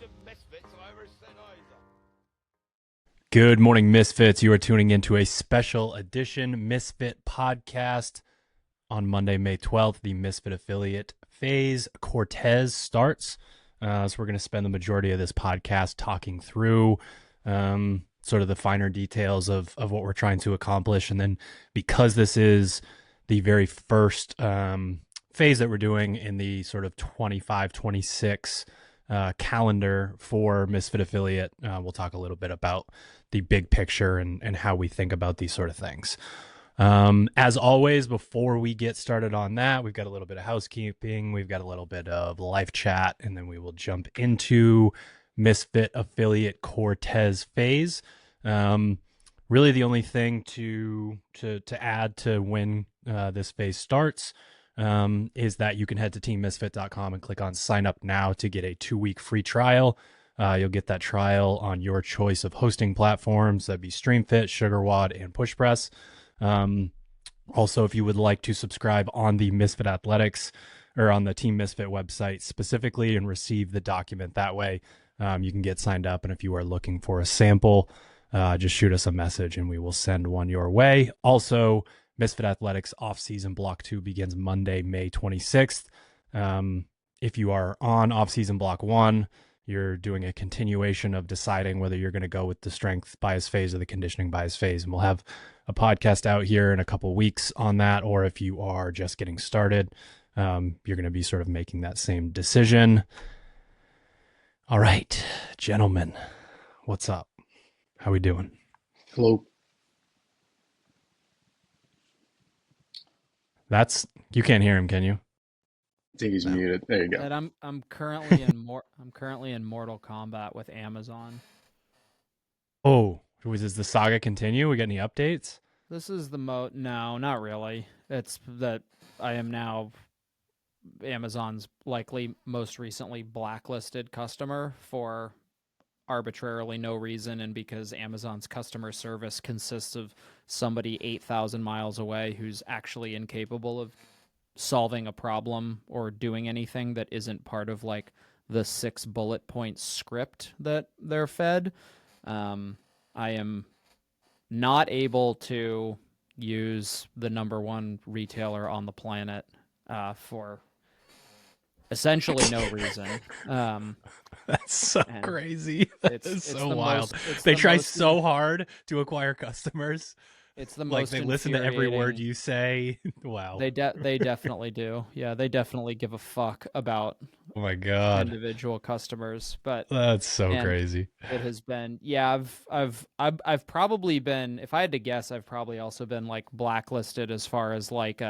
of Misfits I ever said either. Good morning, Misfits. You are tuning into a special edition Misfit podcast. On Monday, May 12th, the Misfit affiliate Phase Cortez starts. So we're going to spend the majority of this podcast talking through sort of the finer details of what we're trying to accomplish. And then because this is the very first phase that we're doing in the sort of 25-26 calendar for Misfit affiliate, we'll talk a little bit about the big picture and how we think about these sort of things. As always, before we get started on that, we've got a little bit of housekeeping, we've got a little bit of live chat, and then we will jump into Misfit affiliate Cortez Phase. Really the only thing to add to when this phase starts is that you can head to teammisfit.com and click on sign up now to get a 2-week free trial. You'll get that trial on your choice of hosting platforms. That'd be StreamFit, SugarWOD, and PushPress. Also, if you would like to subscribe on the Misfit Athletics or on the Team Misfit website specifically and receive the document that way, you can get signed up. And if you are looking for a sample, just shoot us a message and we will send one your way. Also, Misfit Athletics off-season block 2 begins Monday, May 26th. If you are on off-season block 1, you're doing a continuation of deciding whether you're going to go with the strength bias phase or the conditioning bias phase. And we'll have a podcast out here in a couple weeks on that. Or if you are just getting started, you're going to be sort of making that same decision. All right, gentlemen, what's up? How we doing? Hello. You can't hear him, can you? I think he's muted. There you go. And I'm currently in Mortal Kombat with Amazon. Oh, does the saga continue? We got any updates? This is the no, not really. It's that I am now Amazon's likely most recently blacklisted customer for arbitrarily no reason, and because Amazon's customer service consists of somebody 8,000 miles away who's actually incapable of solving a problem or doing anything that isn't part of like the 6 bullet point script that they're fed. I am not able to use the #1 retailer on the planet for essentially no reason. That's so crazy. It's so wild. They try so hard to acquire customers. It's the most like they listen to every word you say. Wow. They definitely do. Yeah, they definitely give a fuck about oh my god individual customers. But that's so crazy. It has been I've probably been, if I had to guess, I've probably also been like blacklisted as far as like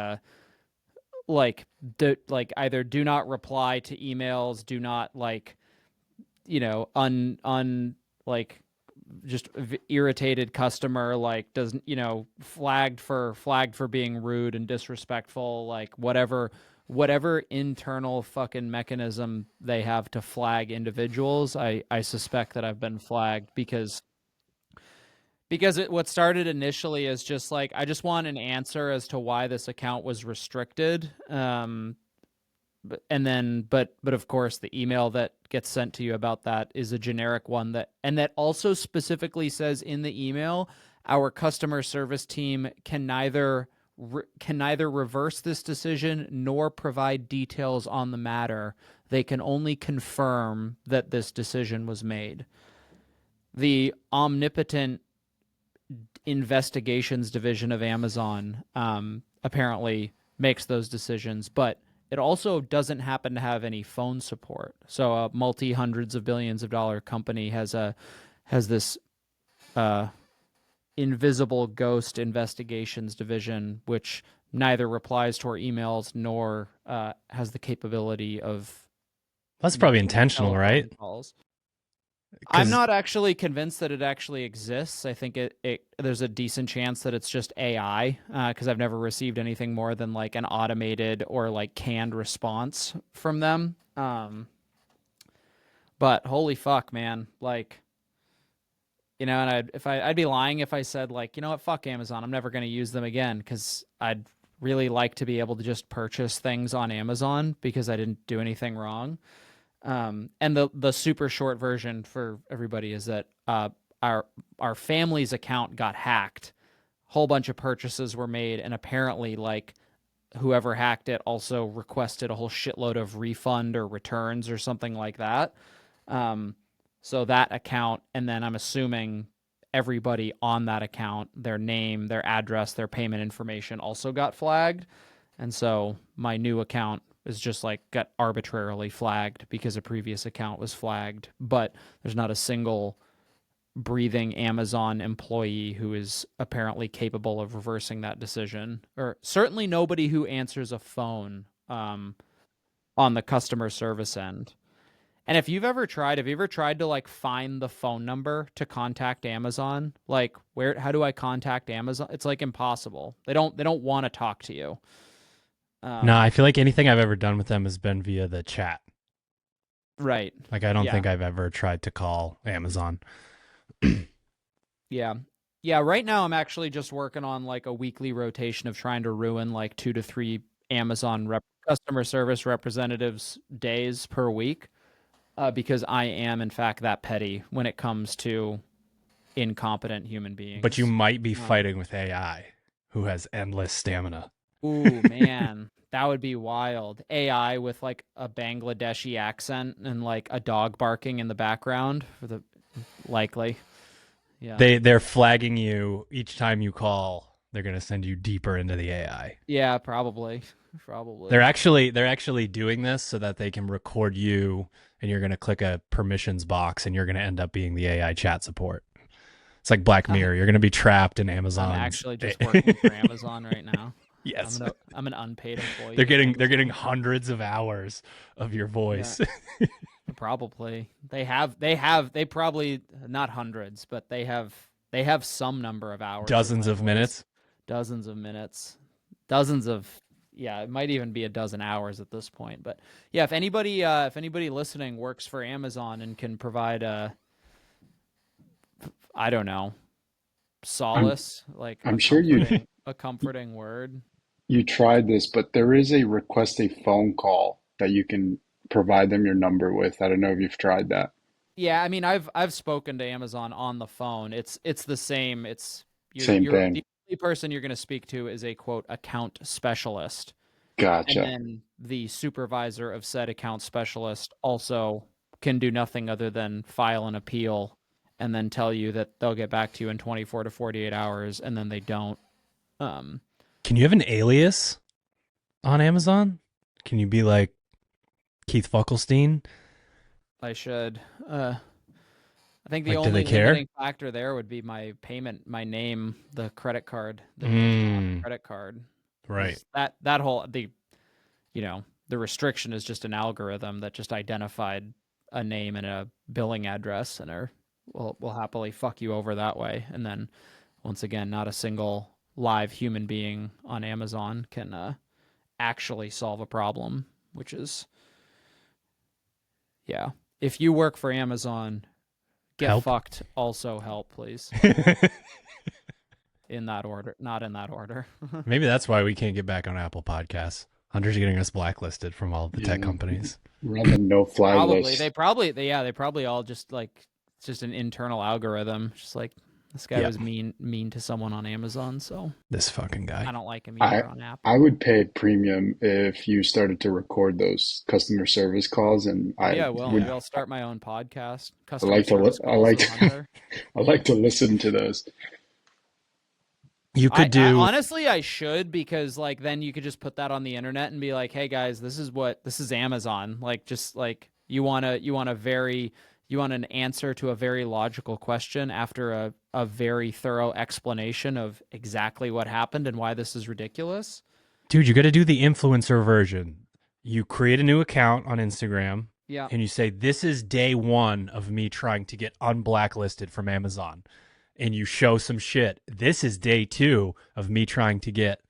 either do not reply to emails, do not like, you know, like just irritated customer, like doesn't, you know, flagged for being rude and disrespectful, like whatever internal fucking mechanism they have to flag individuals. I suspect that I've been flagged because what started initially as just like, I just want an answer as to why this account was restricted. But of course the email that gets sent to you about that is a generic one that also specifically says in the email, our customer service team can neither reverse this decision nor provide details on the matter. They can only confirm that this decision was made. The omnipotent investigations division of Amazon apparently makes those decisions, but it also doesn't happen to have any phone support. So a multi-hundreds of billions of dollar company has this invisible ghost investigations division, which neither replies to our emails nor has the capability of. That's probably intentional, right? Calls. I'm not actually convinced that it actually exists. I think there's a decent chance that it's just AI, because I've never received anything more than like an automated or like canned response from them. But holy fuck, man! Like, you know, and I'd be lying if I said like, you know what, fuck Amazon, I'm never going to use them again, because I'd really like to be able to just purchase things on Amazon because I didn't do anything wrong. And the super short version for everybody is that our family's account got hacked. Whole bunch of purchases were made, and apparently, like, whoever hacked it also requested a whole shitload of refund or returns or something like that. So that account, and then I'm assuming everybody on that account, their name, their address, their payment information also got flagged. And so my new account is just like got arbitrarily flagged because a previous account was flagged, but there's not a single breathing Amazon employee who is apparently capable of reversing that decision, or certainly nobody who answers a phone on the customer service end. And if you've ever tried, have you ever tried to like find the phone number to contact Amazon? Like, how do I contact Amazon? It's like impossible. They don't want to talk to you. No, I feel like anything I've ever done with them has been via the chat. Right. Like, I don't think I've ever tried to call Amazon. Yeah. Yeah, right now I'm actually just working on like a weekly rotation of trying to ruin like 2 to 3 Amazon customer service representatives days per week, because I am in fact that petty when it comes to incompetent human beings. But you might be fighting with AI, who has endless stamina. Ooh, man, that would be wild. AI with like a Bangladeshi accent and like a dog barking in the background for the likely. Yeah. They're flagging you each time you call. They're going to send you deeper into the AI. Yeah, probably. They're actually doing this so that they can record you, and you're going to click a permissions box, and you're going to end up being the AI chat support. It's like Black Mirror. You're going to be trapped in Amazon. I'm actually just working for Amazon right now. Yes, I'm an unpaid employee. They're getting hundreds of hours of your voice. Yeah. Probably they probably not hundreds, but they have some number of hours. Dozens of minutes. Dozens of minutes. Yeah, it might even be a dozen hours at this point. But yeah, if anybody listening works for Amazon and can provide I don't know, solace, I'm sure a comforting word. You tried this, but there is a request a phone call that you can provide them your number with. I don't know if you've tried that. Yeah, I mean, I've spoken to Amazon on the phone. It's the same. Same thing. The only person you're going to speak to is a quote account specialist. Gotcha. And then the supervisor of said account specialist also can do nothing other than file an appeal and then tell you that they'll get back to you in 24 to 48 hours, and then they don't. Can you have an alias on Amazon? Can you be like Keith Fuckelstein? I should. I think the do only they care? limiting factor there would be my payment, my name, the credit card, the credit card. Right. That whole the restriction is just an algorithm that just identified a name and a billing address, and will happily fuck you over that way. And then once again, not a single live human being on Amazon can actually solve a problem, which is, yeah. If you work for Amazon, get fucked. Also help, please. In that order, not in that order. Maybe that's why we can't get back on Apple Podcasts. Hunter's getting us blacklisted from all the tech companies. We're on the no-fly list. They probably all just like, it's just an internal algorithm. Just like, this guy was mean to someone on Amazon, so this fucking guy. I don't like him either on Apple. I would pay a premium if you started to record those customer service calls, and maybe I'll start my own podcast. I like to listen to those. You could do honestly, I should, because like then you could just put that on the internet and be like, hey guys, this is Amazon. Like, just like you want an answer to a very logical question after a very thorough explanation of exactly what happened and why this is ridiculous. Dude, you got to do the influencer version. You create a new account on Instagram. Yeah. And you say, this is day 1 of me trying to get unblacklisted from Amazon. And you show some shit. This is day 2 of me trying to get.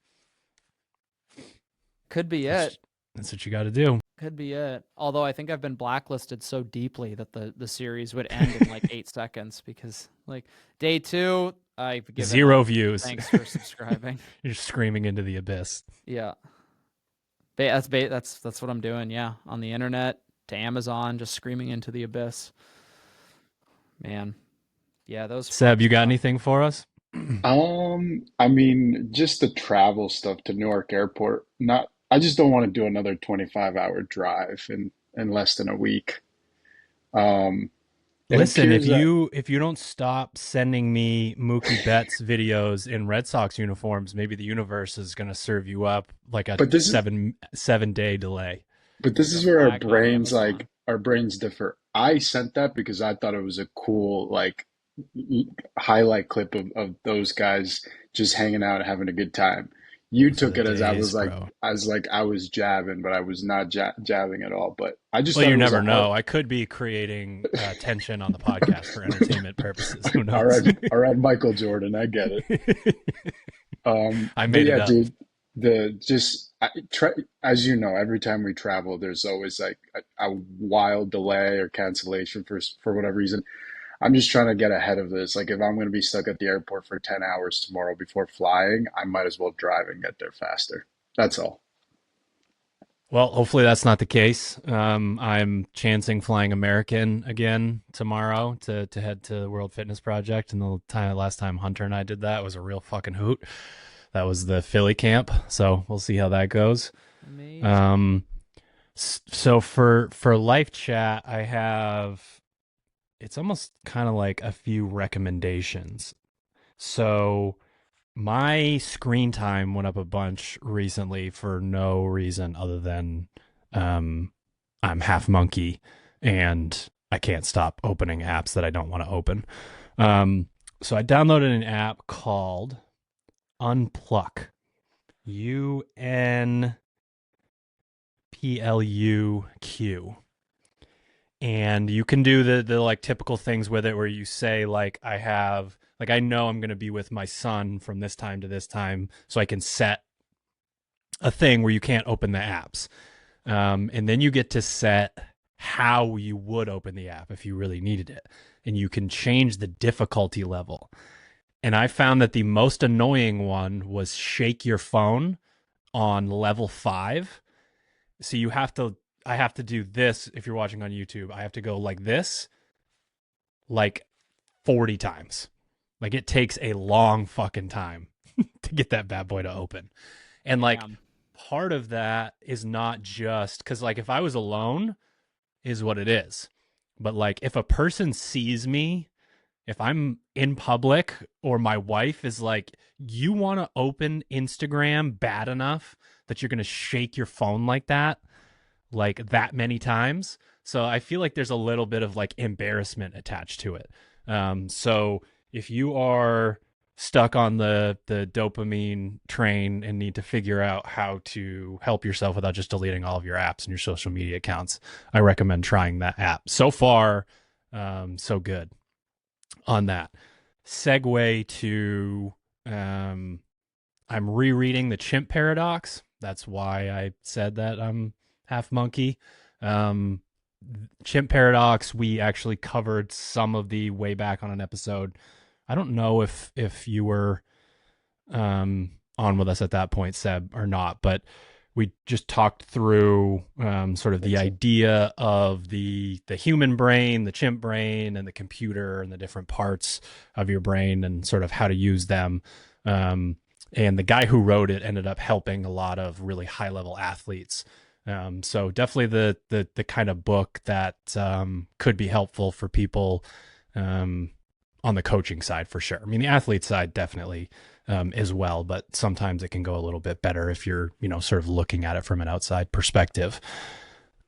Could be it. That's what you got to do. Could be it. Although I think I've been blacklisted so deeply that the series would end in like 8 seconds, because like day 2, I've given 0 views. Thanks for subscribing. You're screaming into the abyss. Yeah. That's what I'm doing. Yeah. On the internet, to Amazon, just screaming into the abyss. Man, yeah, those. Seb, you flights got suck. anything for us? I mean, just the travel stuff to Newark Airport. Not, I just don't want to do another 25-hour drive in less than a week. Um, it Listen, appears that, if you don't stop sending me Mookie Betts videos in Red Sox uniforms, maybe the universe is going to serve you up like a but this is, 7 day delay. but this There's a is where flag on Amazon. our brains differ. I sent that because I thought it was a cool like highlight clip of those guys just hanging out and having a good time. You For took the it as days, bro. I was jabbing, but I was not jabbing at all. But I just Well, thought you it was a never heart. know. I could be creating tension on the podcast for entertainment purposes. Who All knows? right, all right, Michael Jordan, I get it. I But made it yeah, up. dude, as you know, every time we travel, there's always like a wild delay or cancellation for whatever reason. I'm just trying to get ahead of this. Like if I'm going to be stuck at the airport for 10 hours tomorrow before flying, I might as well drive and get there faster. That's all. Well, hopefully that's not the case. I'm chancing flying American again tomorrow to head to the World Fitness Project. And last time Hunter and I did that was a real fucking hoot. That was the Philly camp. So we'll see how that goes. Amazing. So for life chat, I have, it's almost kind of like a few recommendations. So my screen time went up a bunch recently for no reason other than I'm half monkey and I can't stop opening apps that I don't want to open. So I downloaded an app called Unpluck. UNPLUQ. And you can do the like typical things with it where you say like I know I'm going to be with my son from this time to this time, so I can set a thing where you can't open the apps. And then you get to set how you would open the app if you really needed it. And you can change the difficulty level. And I found that the most annoying one was shake your phone on level 5. So I have to do this if you're watching on YouTube. I have to go like this, like 40 times. Like it takes a long fucking time to get that bad boy to open. And like Damn. part of that is not just because like if I was alone is what it is. But like if a person sees me, if I'm in public or my wife is like, you want to open Instagram bad enough that you're going to shake your phone like that many times. So I feel like there's a little bit of like embarrassment attached to it. So if you are stuck on the dopamine train and need to figure out how to help yourself without just deleting all of your apps and your social media accounts, I recommend trying that app. So far, so good on that. Segue to I'm rereading The Chimp Paradox. That's why I said that I'm half monkey. Chimp Paradox, we actually covered some of the way back on an episode. I don't know if you were on with us at that point, Seb, or not, but we just talked through sort of the idea of the human brain, the chimp brain, and the computer and the different parts of your brain and sort of how to use them. And the guy who wrote it ended up helping a lot of really high level athletes. So definitely the kind of book that could be helpful for people on the coaching side for sure. I mean, the athlete side definitely as well, but sometimes it can go a little bit better if you're, sort of looking at it from an outside perspective.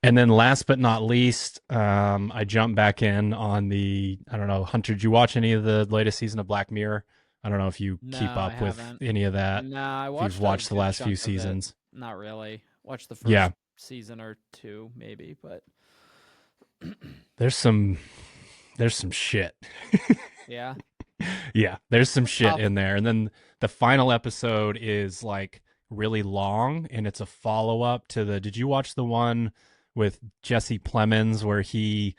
And then last but not least, I jumped back in on I don't know, Hunter, did you watch any of the latest season of Black Mirror? I don't know if you No, keep I up with haven't. any of that. No, I If watched you've watched a the good last few chunk of it. seasons. Not really. Watched the Yeah. first season or two, maybe, but There's some shit. yeah. Yeah, there's some shit Tough. in there. And then the final episode is like really long and it's a follow-up to did you watch the one with Jesse Plemons where he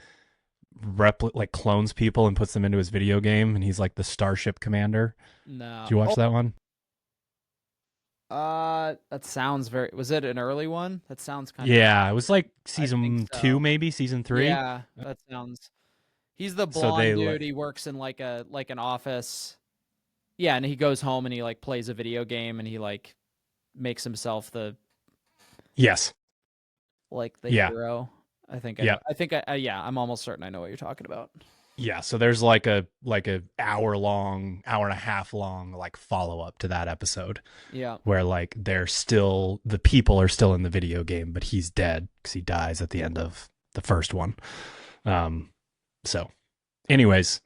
clones people and puts them into his video game and he's like the Starship Commander? No. Did you watch that one? That sounds very. Was it an early one? That sounds kind of. Yeah, it was like I think season two, so. maybe season three. Yeah, that sounds. He's the So they blonde dude. He works in like an office. Yeah, and he goes home and he like plays a video game and he like makes himself the yes, yeah, hero. I think I yeah. know. Yeah, I'm almost certain I know what you're talking about. Yeah, so there's like a hour and a half long like follow up to that episode Yeah. where like the people are still in the video game, but he's dead because he dies at the end of the first one. So anyways,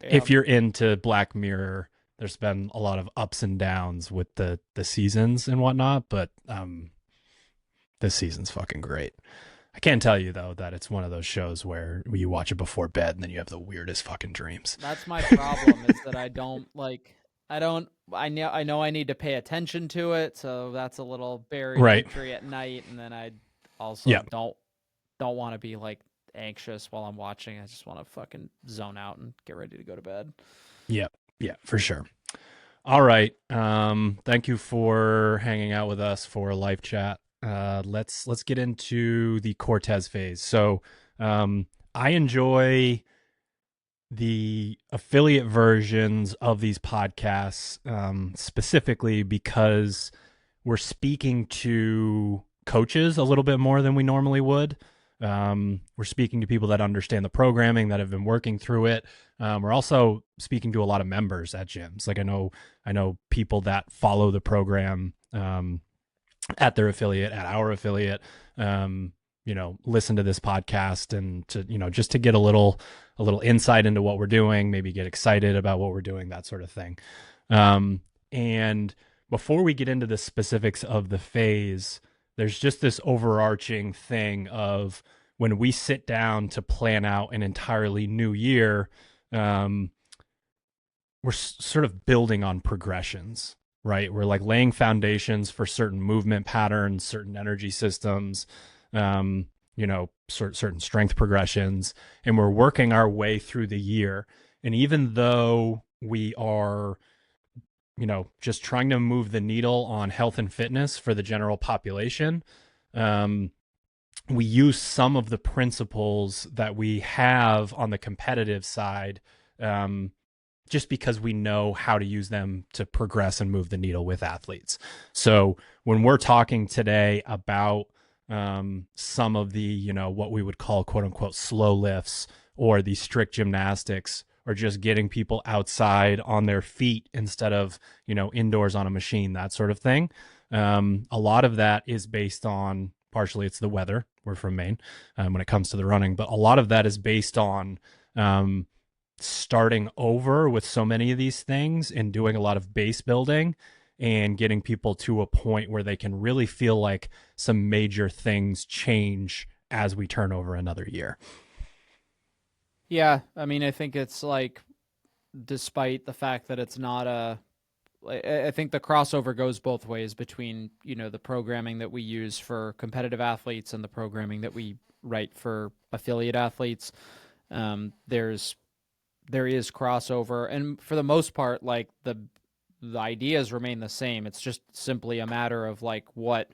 Yeah. if you're into Black Mirror, there's been a lot of ups and downs with the seasons and whatnot, but this season's fucking great. I can't tell you though that it's one of those shows where you watch it before bed and then you have the weirdest fucking dreams. That's my problem is that I don't like I don't I know I need to pay attention to it, so that's a little barrier to Right. entry at night, and then I also Yeah. don't want to be like anxious while I'm watching. I just want to fucking zone out and get ready to go to bed. Yeah, for sure. All right. Thank you for hanging out with us for live chat. Let's get into the Cortez phase. So, I enjoy the affiliate versions of these podcasts, specifically because we're speaking to coaches a little bit more than we normally would. We're speaking to people that understand the programming, that have been working through it. We're also speaking to a lot of members at gyms. Like I know people that follow the program at their affiliate, at our affiliate, listen to this podcast and to, just to get a little insight into what we're doing, maybe get excited about what we're doing, that sort of thing. And before we get into the specifics of the phase, there's just this overarching thing of when we sit down to plan out an entirely new year, we're sort of building on progressions, right? We're like laying foundations for certain movement patterns, certain energy systems, certain strength progressions, and we're working our way through the year. And even though we are, just trying to move the needle on health and fitness for the general population, we use some of the principles that we have on the competitive side, just because we know how to use them to progress and move the needle with athletes. So when we're talking today about some of the, what we would call quote unquote slow lifts or the strict gymnastics, or just getting people outside on their feet instead of, indoors on a machine, that sort of thing. A lot of that is based on, partially it's the weather. We're from Maine when it comes to the running, but a lot of that is based on starting over with so many of these things and doing a lot of base building and getting people to a point where they can really feel like some major things change as we turn over another year. Yeah, I mean, I think it's like, despite the fact that it's not I think the crossover goes both ways between, the programming that we use for competitive athletes and the programming that we write for affiliate athletes. There is crossover, and for the most part, like the ideas remain the same. It's just simply a matter of like what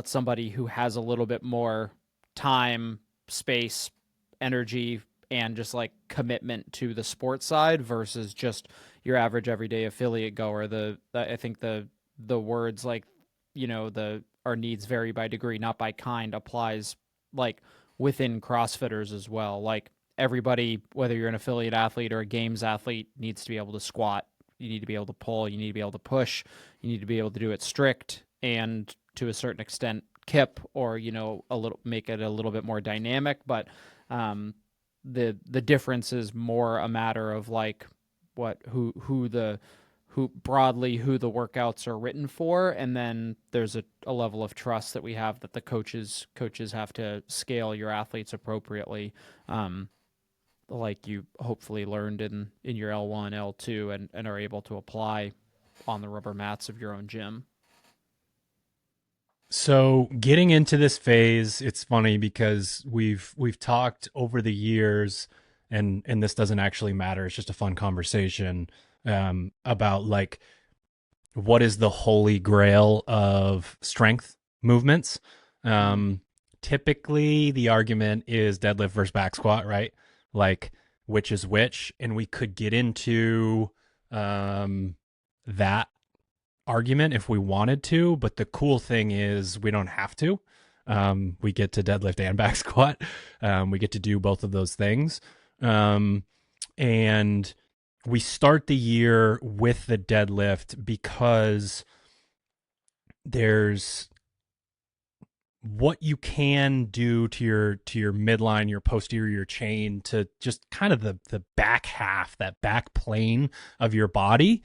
somebody who has a little bit more time, space, energy, and just like commitment to the sports side versus just your average everyday affiliate goer. I think the words like, our needs vary by degree, not by kind, applies like within CrossFitters as well. Like everybody, whether you're an affiliate athlete or a games athlete, needs to be able to squat. You need to be able to pull. You need to be able to push. You need to be able to do it strict and to a certain extent kip, or make it a little bit more dynamic. But the difference is more a matter of like who the workouts are written for, and then there's a level of trust that we have that the coaches have to scale your athletes appropriately, like you hopefully learned in your L1, L2, and are able to apply on the rubber mats of your own gym. So getting into this phase, it's funny because we've talked over the years, and this doesn't actually matter. It's just a fun conversation about like what is the holy grail of strength movements. Typically the argument is deadlift versus back squat, right? Like which is which, and we could get into that argument if we wanted to, but the cool thing is we don't have to. We get to deadlift and back squat. We get to do both of those things. And we start the year with the deadlift because there's what you can do to your midline, your posterior chain, to just kind of the back half, that back plane of your body,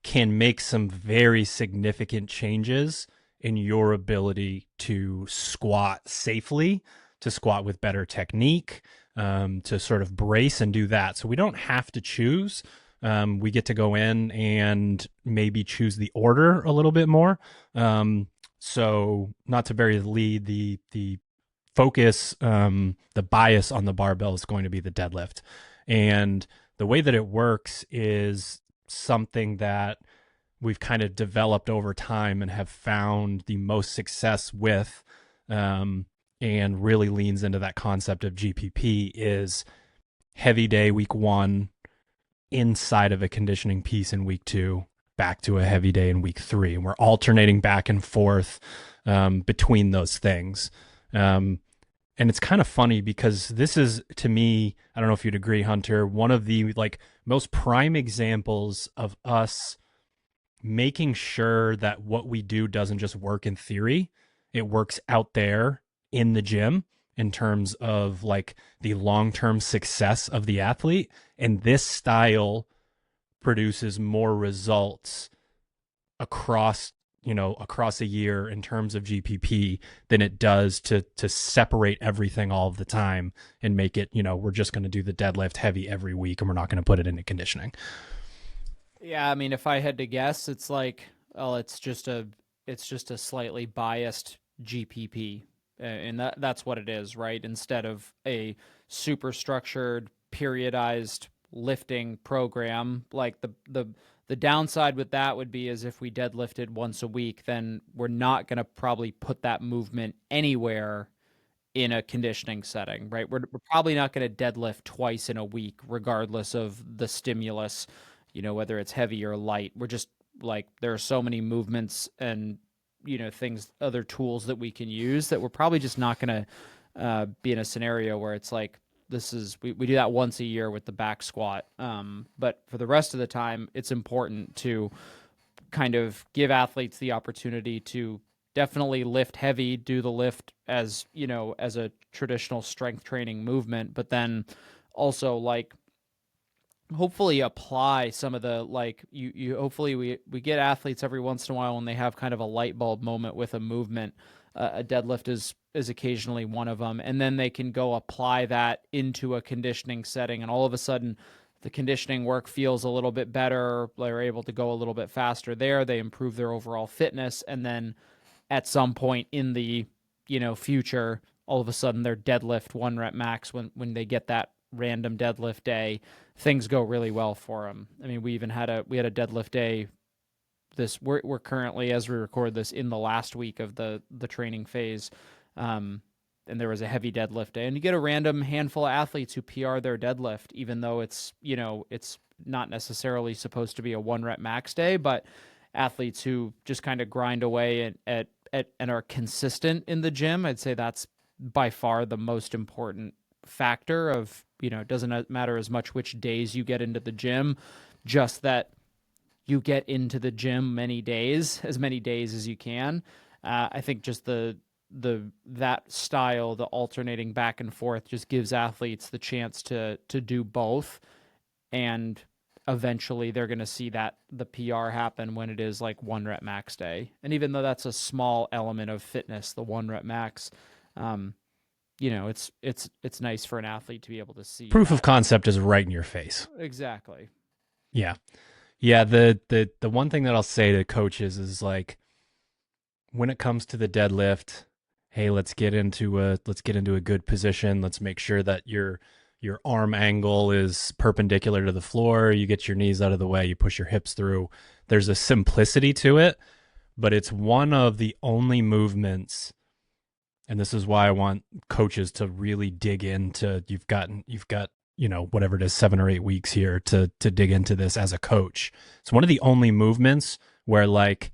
can make some very significant changes in your ability to squat safely, to squat with better technique, to sort of brace and do that. So we don't have to choose. We get to go in and maybe choose the order a little bit more. So not to bury the lead, the focus, the bias on the barbell is going to be the deadlift. And the way that it works is something that we've kind of developed over time and have found the most success with, and really leans into that concept of GPP, is heavy day week 1 inside of a conditioning piece in week 2, back to a heavy day in week 3. And we're alternating back and forth between those things. And it's kind of funny because this is, to me, I don't know if you'd agree, Hunter, one of the like most prime examples of us making sure that what we do doesn't just work in theory. It works out there in the gym in terms of like the long-term success of the athlete. And this style produces more results across a year in terms of GPP than it does to separate everything all of the time and make it, we're just going to do the deadlift heavy every week and we're not going to put it into conditioning. Yeah, I mean, if I had to guess, it's like, well, it's just a slightly biased GPP, and that's what it is, right? Instead of a super structured, periodized lifting program, like the downside with that would be is if we deadlifted once a week, then we're not going to probably put that movement anywhere in a conditioning setting, right? We're probably not going to deadlift twice in a week, regardless of the stimulus, whether it's heavy or light. We're just like, there are so many movements and, things, other tools that we can use that we're probably just not going to be in a scenario where it's like, we do that once a year with the back squat. But for the rest of the time, it's important to kind of give athletes the opportunity to definitely lift heavy, do the lift as, as a traditional strength training movement, but then also like hopefully apply some of the, like hopefully we get athletes every once in a while when they have kind of a light bulb moment with a movement. A deadlift is occasionally one of them, and then they can go apply that into a conditioning setting, and all of a sudden the conditioning work feels a little bit better. They're able to go a little bit faster there. They improve their overall fitness, and then at some point in the future, all of a sudden their deadlift 1 rep max, when they get that random deadlift day, things go really well for them. I mean, we had a deadlift day. We're currently, as we record this, in the last week of the training phase, and there was a heavy deadlift day, and you get a random handful of athletes who PR their deadlift, even though it's not necessarily supposed to be a 1 rep max day, but athletes who just kind of grind away at and are consistent in the gym. I'd say that's by far the most important factor of, it doesn't matter as much which days you get into the gym, just that you get into the gym as many days as you can. I think just that style, the alternating back and forth, just gives athletes the chance to do both, and eventually they're going to see that the PR happen when it is like 1 rep max day. And even though that's a small element of fitness, the 1 rep max, it's nice for an athlete to be able to see. Proof of concept is right in your face. Exactly. Yeah. Yeah, the one thing that I'll say to coaches is like, when it comes to the deadlift, hey, let's get into a good position. Let's make sure that your arm angle is perpendicular to the floor. You get your knees out of the way, you push your hips through. there's a simplicity to it, but it's one of the only movements, and this is why I want coaches to really dig into. You've got whatever it is, 7 or 8 weeks here to dig into this as a coach. It's one of the only movements where like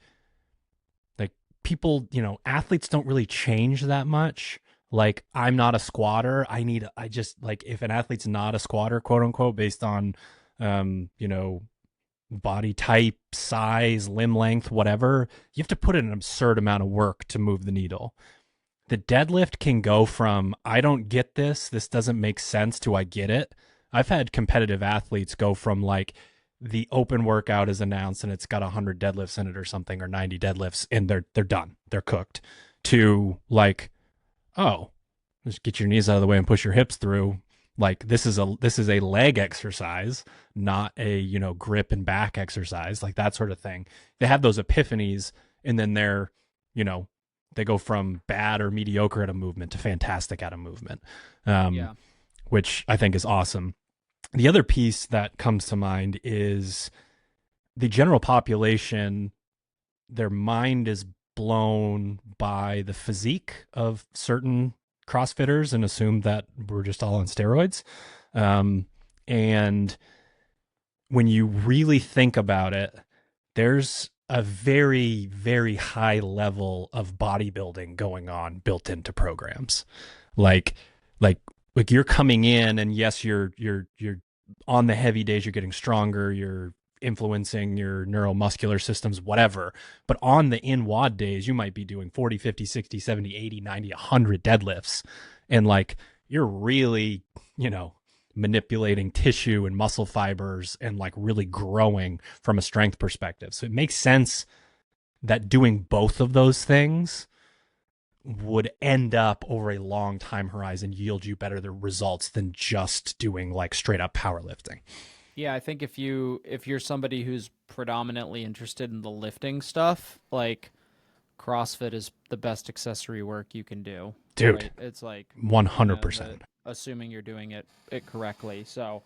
people, athletes don't really change that much. Like, I'm not a squatter. I just like, if an athlete's not a squatter, quote unquote, based on, body type, size, limb length, whatever, you have to put in an absurd amount of work to move the needle. The deadlift can go from, I don't get this doesn't make sense, to I get it. I've had competitive athletes go from like, the open workout is announced and it's got 100 deadlifts in it or something, or 90 deadlifts, and they're done. They're cooked. To like, oh, just get your knees out of the way and push your hips through. Like, this is a leg exercise, not a, grip and back exercise, like that sort of thing. They have those epiphanies, and then they're, they go from bad or mediocre at a movement to fantastic at a movement, which I think is awesome. The other piece that comes to mind is the general population, their mind is blown by the physique of certain CrossFitters and assume that we're just all on steroids. And when you really think about it, there's a very, very high level of bodybuilding going on built into programs. Like you're coming in, and yes, you're on the heavy days, you're getting stronger, you're influencing your neuromuscular systems, whatever. But on the in-WOD days, you might be doing 40, 50, 60, 70, 80, 90, 100 deadlifts. And like, you're really, manipulating tissue and muscle fibers and like really growing from a strength perspective. So it makes sense that doing both of those things would end up over a long time horizon yield you better the results than just doing like straight up powerlifting. Yeah, I think if you're somebody who's predominantly interested in the lifting stuff, like CrossFit is the best accessory work you can do. Dude, right? It's like 100%. Assuming you're doing it correctly. So,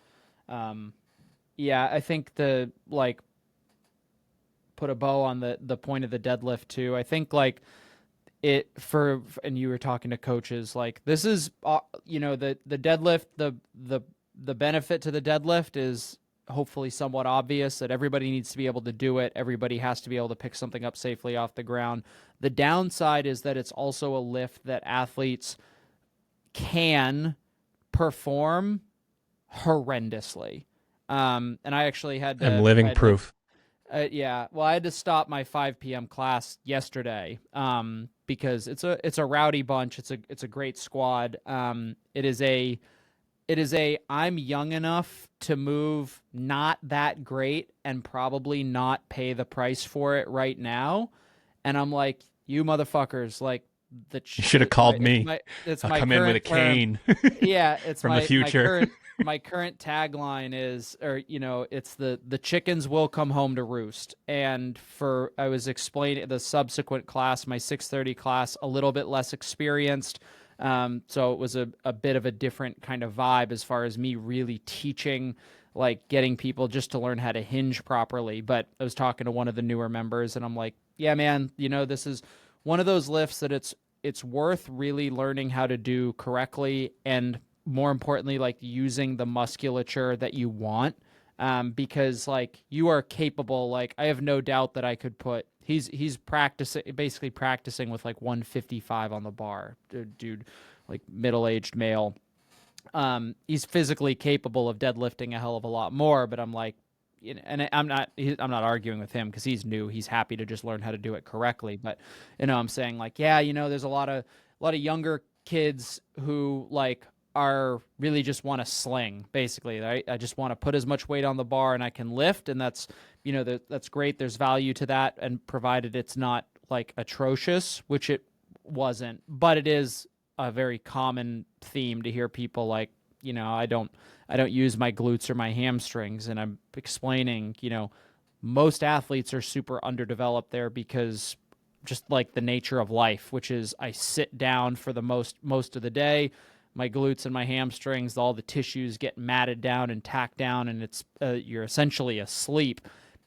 yeah, I think the like put a bow on the point of the deadlift too. I think like and you were talking to coaches, like this is the deadlift, the benefit to the deadlift is hopefully somewhat obvious, that everybody needs to be able to do it. Everybody has to be able to pick something up safely off the ground. The downside is that it's also a lift that athletes can perform horrendously. And I actually had to... I'm living proof. Yeah, well, I had to stop my 5 p.m. class yesterday because it's a rowdy bunch. It's a great squad. It is a I'm young enough to move not that great and probably not pay the price for it right now. And I'm like, you motherfuckers, like you should have called me. It's I'll my come in with a cane. Yeah, it's from the future. My current tagline is, it's the chickens will come home to roost. And I was explaining the subsequent class, my 6:30 class, a little bit less experienced. So it was a bit of a different kind of vibe as far as me really teaching, like getting people just to learn how to hinge properly. But I was talking to one of the newer members, and I'm like, yeah, man, this is one of those lifts that it's worth really learning how to do correctly, and more importantly, like using the musculature that you want, because like you are capable. Like I have no doubt that I could put. He's basically practicing with like 155 on the bar, dude, like middle-aged male. He's physically capable of deadlifting a hell of a lot more, but I'm like, and I'm not arguing with him because he's new. He's happy to just learn how to do it correctly. But I'm saying like, yeah, there's a lot of younger kids who like are really just want to sling, basically, right? I just want to put as much weight on the bar and I can lift, and that's that's great. There's value to that, and provided it's not like atrocious, which it wasn't, but it is a very common theme to hear people like, I don't use my glutes or my hamstrings, and I'm explaining, most athletes are super underdeveloped there because just like the nature of life, which is I sit down for the most of the day. My glutes and my hamstrings, all the tissues get matted down and tacked down, and it's you're essentially asleep.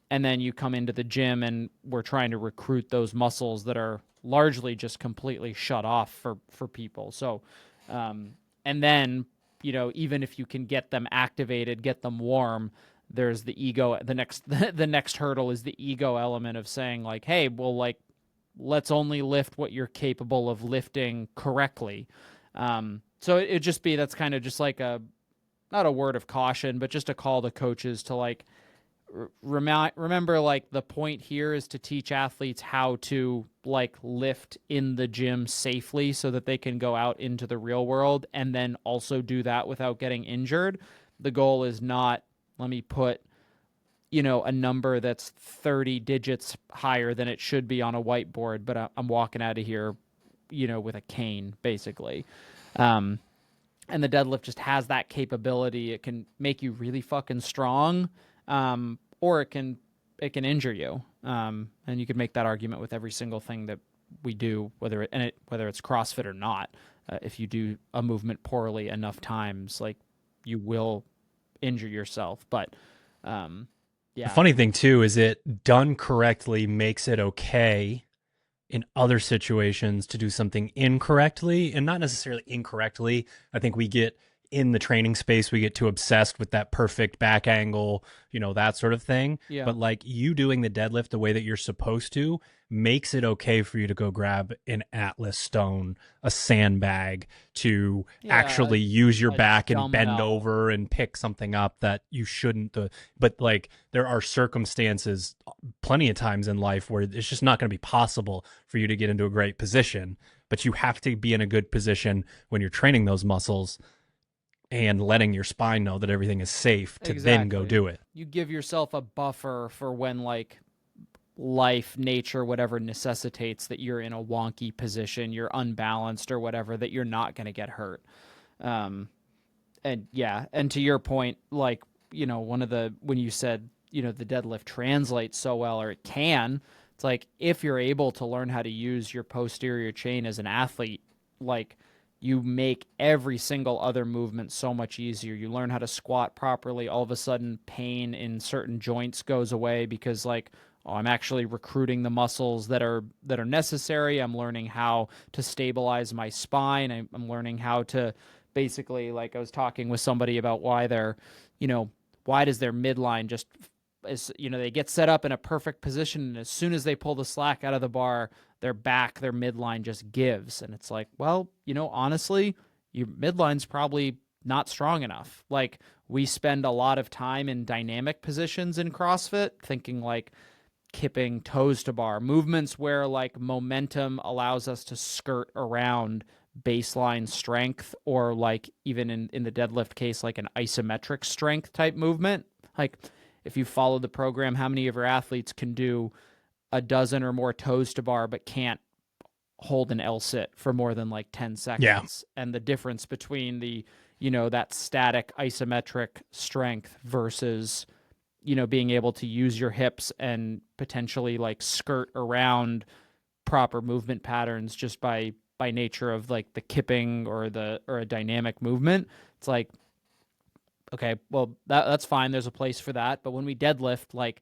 And then you come into the gym and we're trying to recruit those muscles that are largely just completely shut off for people. So, and then, even if you can get them activated, get them warm, there's the ego. The next hurdle is the ego element of saying like, hey, well, like, let's only lift what you're capable of lifting correctly. So it just be, that's kind of just like not a word of caution, but just a call to coaches to like, remember, like, the point here is to teach athletes how to like lift in the gym safely so that they can go out into the real world and then also do that without getting injured. The goal is not, let me put, a number that's 30 digits higher than it should be on a whiteboard, but I'm walking out of here, with a cane, basically. And the deadlift just has that capability. It can make you really fucking strong, or it can injure you. And you could make that argument with every single thing that we do, whether it's CrossFit or not. If you do a movement poorly enough times, like, you will injure yourself. But yeah. The funny thing too is it done correctly makes it okay in other situations to do something incorrectly, and not necessarily incorrectly. I think we get in the training space, we get too obsessed with that perfect back angle, that sort of thing. Yeah. But like, you doing the deadlift the way that you're supposed to makes it okay for you to go grab an Atlas stone, a sandbag, to actually use your back and bend dumbbell over and pick something up that you shouldn't. But like, there are circumstances plenty of times in life where it's just not going to be possible for you to get into a great position, but you have to be in a good position when you're training those muscles and letting your spine know that everything is safe to then go do it. You give yourself a buffer for when, like, life, nature, whatever necessitates that you're in a wonky position, you're unbalanced or whatever, that you're not going to get hurt. And to your point, like, when you said, the deadlift translates so well, or it can, it's like, if you're able to learn how to use your posterior chain as an athlete, like, you make every single other movement so much easier. You learn how to squat properly. All of a sudden, pain in certain joints goes away because, like, I'm actually recruiting the muscles that are necessary. I'm learning how to stabilize my spine. I'm learning how to basically, like, I was talking with somebody about why why does their midline just, they get set up in a perfect position, and as soon as they pull the slack out of the bar, their midline just gives. And it's like, well, honestly, your midline's probably not strong enough. Like, we spend a lot of time in dynamic positions in CrossFit, thinking like kipping toes to bar, movements where like momentum allows us to skirt around baseline strength, or like even in the deadlift case, like an isometric strength type movement. Like, if you follow the program, how many of your athletes can do a dozen or more toes to bar but can't hold an L sit for more than like 10 seconds? Yeah. And the difference between the, that static isometric strength versus, being able to use your hips and potentially like skirt around proper movement patterns just by nature of like the kipping or a dynamic movement. It's like, okay, well, that's fine. There's a place for that. But when we deadlift, like,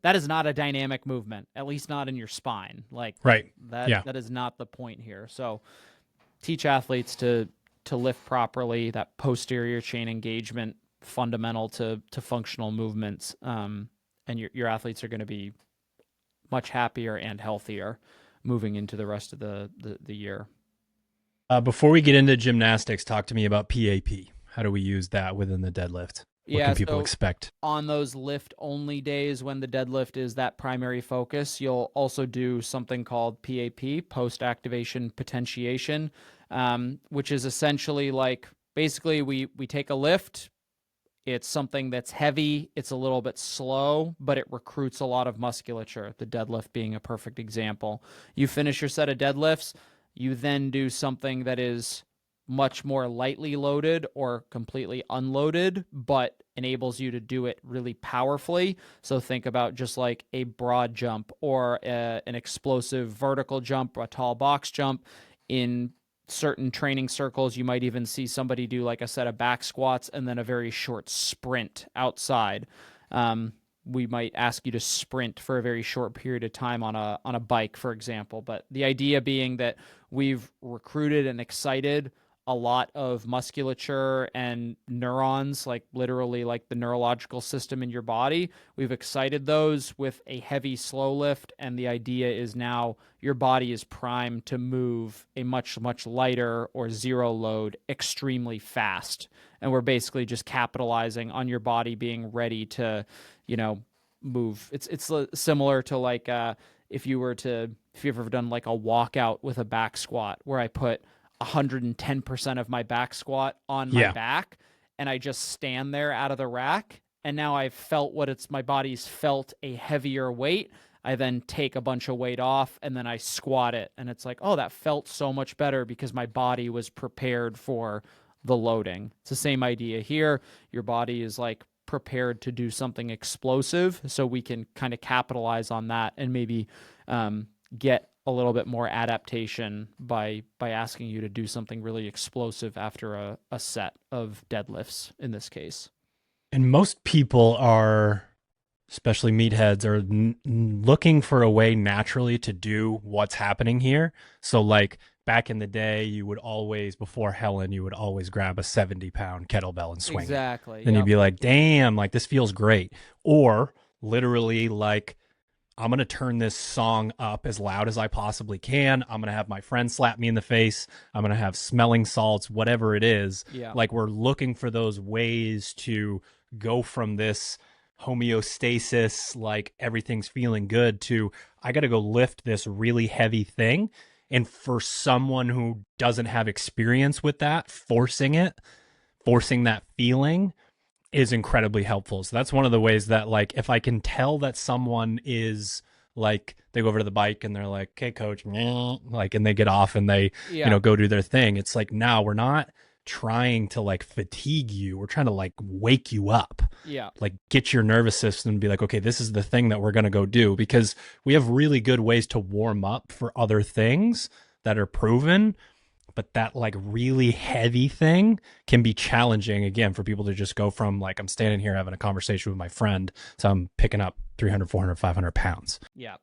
that is not a dynamic movement, at least not in your spine. Like, right. That is not the point here. So teach athletes to lift properly, that posterior chain engagement, fundamental to functional movements. And your athletes are going to be much happier and healthier moving into the rest of the year. Before we get into gymnastics, talk to me about PAP. How do we use that within the deadlift? What can people expect? On those lift-only days when the deadlift is that primary focus, you'll also do something called PAP, post-activation potentiation, which is essentially like, basically we take a lift. It's something that's heavy. It's a little bit slow, but it recruits a lot of musculature, the deadlift being a perfect example. You finish your set of deadlifts. You then do something that is much more lightly loaded or completely unloaded, but enables you to do it really powerfully. So think about just like a broad jump or an explosive vertical jump, a tall box jump. In certain training circles, you might even see somebody do like a set of back squats and then a very short sprint outside. we might ask you to sprint for a very short period of time on a bike, for example. But the idea being that we've recruited and excited a lot of musculature and neurons, like literally like the neurological system in your body. We've excited those with a heavy slow lift, and the idea is now your body is primed to move a much, much lighter or zero load extremely fast. And we're basically just capitalizing on your body being ready to, move. It's similar to like if you've ever done like a walkout with a back squat where I put 110% of my back squat on my back and I just stand there out of the rack, and now I've felt my body's felt a heavier weight. I then take a bunch of weight off and then I squat it, and it's like, oh, that felt so much better because my body was prepared for the loading. It's the same idea here. Your body is like prepared to do something explosive, so we can kind of capitalize on that and maybe get a little bit more adaptation by asking you to do something really explosive after a set of deadlifts in this case. And most people are, especially meatheads, are looking for a way naturally to do what's happening here. So like back in the day, you would always, before Helen, you would always grab a 70-pound kettlebell and swing Exactly. it. Then you'd be like, damn, like this feels great. Or literally like, I'm going to turn this song up as loud as I possibly can. I'm going to have my friend slap me in the face. I'm going to have smelling salts, whatever it is. Yeah. Like we're looking for those ways to go from this homeostasis, like everything's feeling good, to I got to go lift this really heavy thing. And for someone who doesn't have experience with that, forcing that feeling is incredibly helpful. So that's one of the ways that, like, if I can tell that someone is like, they go over to the bike and they're like, okay, coach, like, and they get off and they, go do their thing. It's like, now we're not trying to like fatigue you. We're trying to like wake you up. Yeah. Like get your nervous system and be like, okay, this is the thing that we're going to go do, because we have really good ways to warm up for other things that are proven. But that like really heavy thing can be challenging, again, for people to just go from like, I'm standing here having a conversation with my friend, so I'm picking up 300, 400, 500 pounds. Yeah.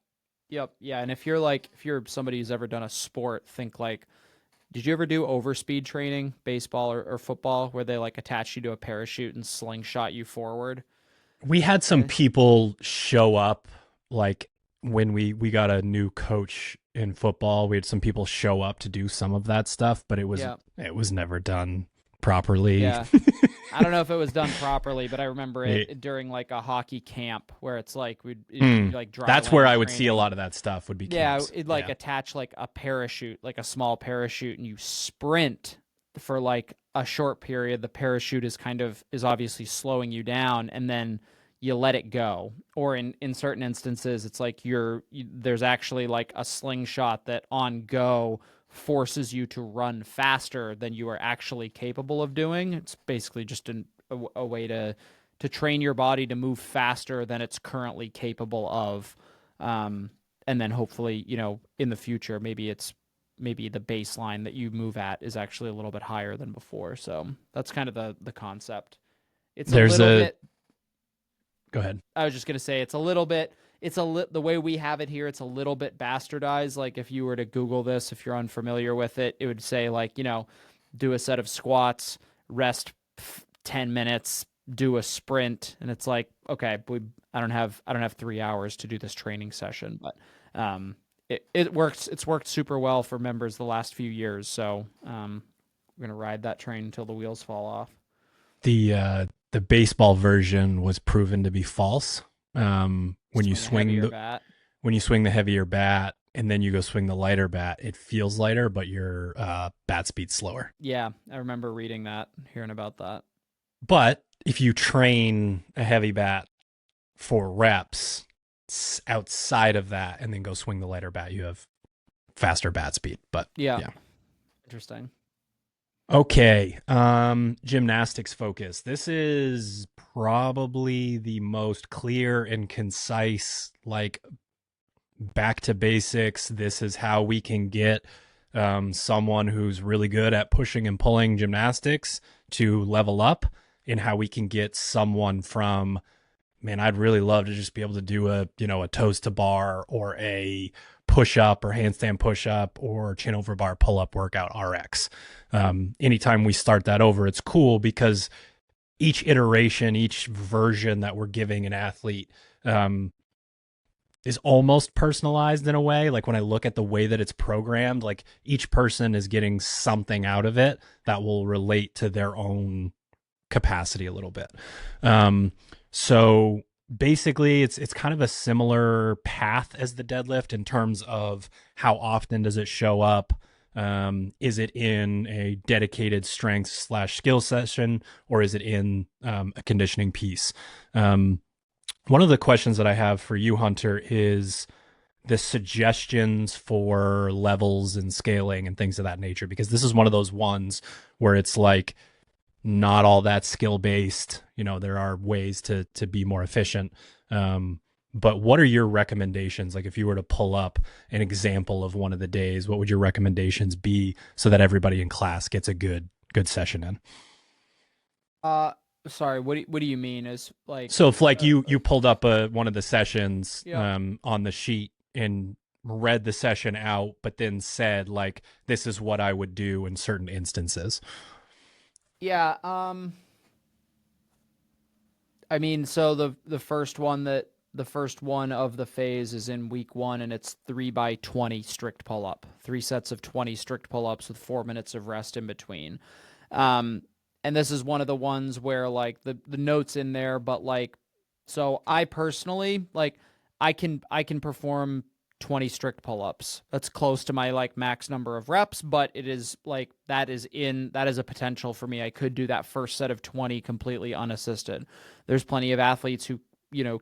Yep. Yeah. And if you're somebody who's ever done a sport, think like, did you ever do overspeed training, baseball or football, where they like attach you to a parachute and slingshot you forward? We had some people show up, like when we got a new coach in football, we had some people show up to do some of that stuff, but it was never done properly. Yeah. I don't know if it was done properly, but I remember it during like a hockey camp where it's like we'd like dry. That's where I would see a lot of that stuff would be camps. It'd like attach like a parachute, like a small parachute, and you sprint for like a short period. The parachute is obviously slowing you down, and then you let it go. Or in certain instances, it's like there's actually like a slingshot that on go forces you to run faster than you are actually capable of doing. It's basically just a way to train your body to move faster than it's currently capable of. And then hopefully, in the future, maybe the baseline that you move at is actually a little bit higher than before. So that's kind of the concept. Go ahead. I was just going to say the way we have it here, it's a little bit bastardized. Like if you were to Google this, if you're unfamiliar with it, it would say like, do a set of squats, rest 10 minutes, do a sprint. And it's like, okay, I don't have 3 hours to do this training session, but it works. It's worked super well for members the last few years. So we're going to ride that train until the wheels fall off. The baseball version was proven to be false. When you swing the heavier bat and then you go swing the lighter bat, it feels lighter, but your bat speed's slower. Yeah, I remember reading that, hearing about that. But if you train a heavy bat for reps outside of that and then go swing the lighter bat, you have faster bat speed. But yeah. Interesting. Okay, gymnastics focus. This is probably the most clear and concise, like back to basics. This is how we can get someone who's really good at pushing and pulling gymnastics to level up, and how we can get someone from man, I'd really love to just be able to do a toes to bar or a push up or handstand push up or chin over bar pull up workout RX. Anytime we start that over, it's cool because each iteration, each version that we're giving an athlete is almost personalized in a way. Like when I look at the way that it's programmed, like each person is getting something out of it that will relate to their own capacity a little bit. So basically it's kind of a similar path as the deadlift in terms of how often does it show up? Is it in a dedicated strength / skill session, or is it in a conditioning piece? One of the questions that I have for you, Hunter, is the suggestions for levels and scaling and things of that nature, because this is one of those ones where it's like not all that skill based. There are ways to be more efficient. But what are your recommendations? Like if you were to pull up an example of one of the days, what would your recommendations be so that everybody in class gets a good session in? Sorry, what do you mean? Is like, so if like you pulled up one of the sessions Yeah. On the sheet and read the session out, but then said like, this is what I would do in certain instances. Yeah, I mean, so the first one of the phase is in week 1, and it's 3x20 strict pull up, 3 sets of 20 strict pull ups with 4 minutes of rest in between. And this is one of the ones where like the notes in there, but like, so I personally like I can perform 20 strict pull-ups. That's close to my like max number of reps, but it is like that is a potential for me. I could do that first set of 20 completely unassisted. There's plenty of athletes who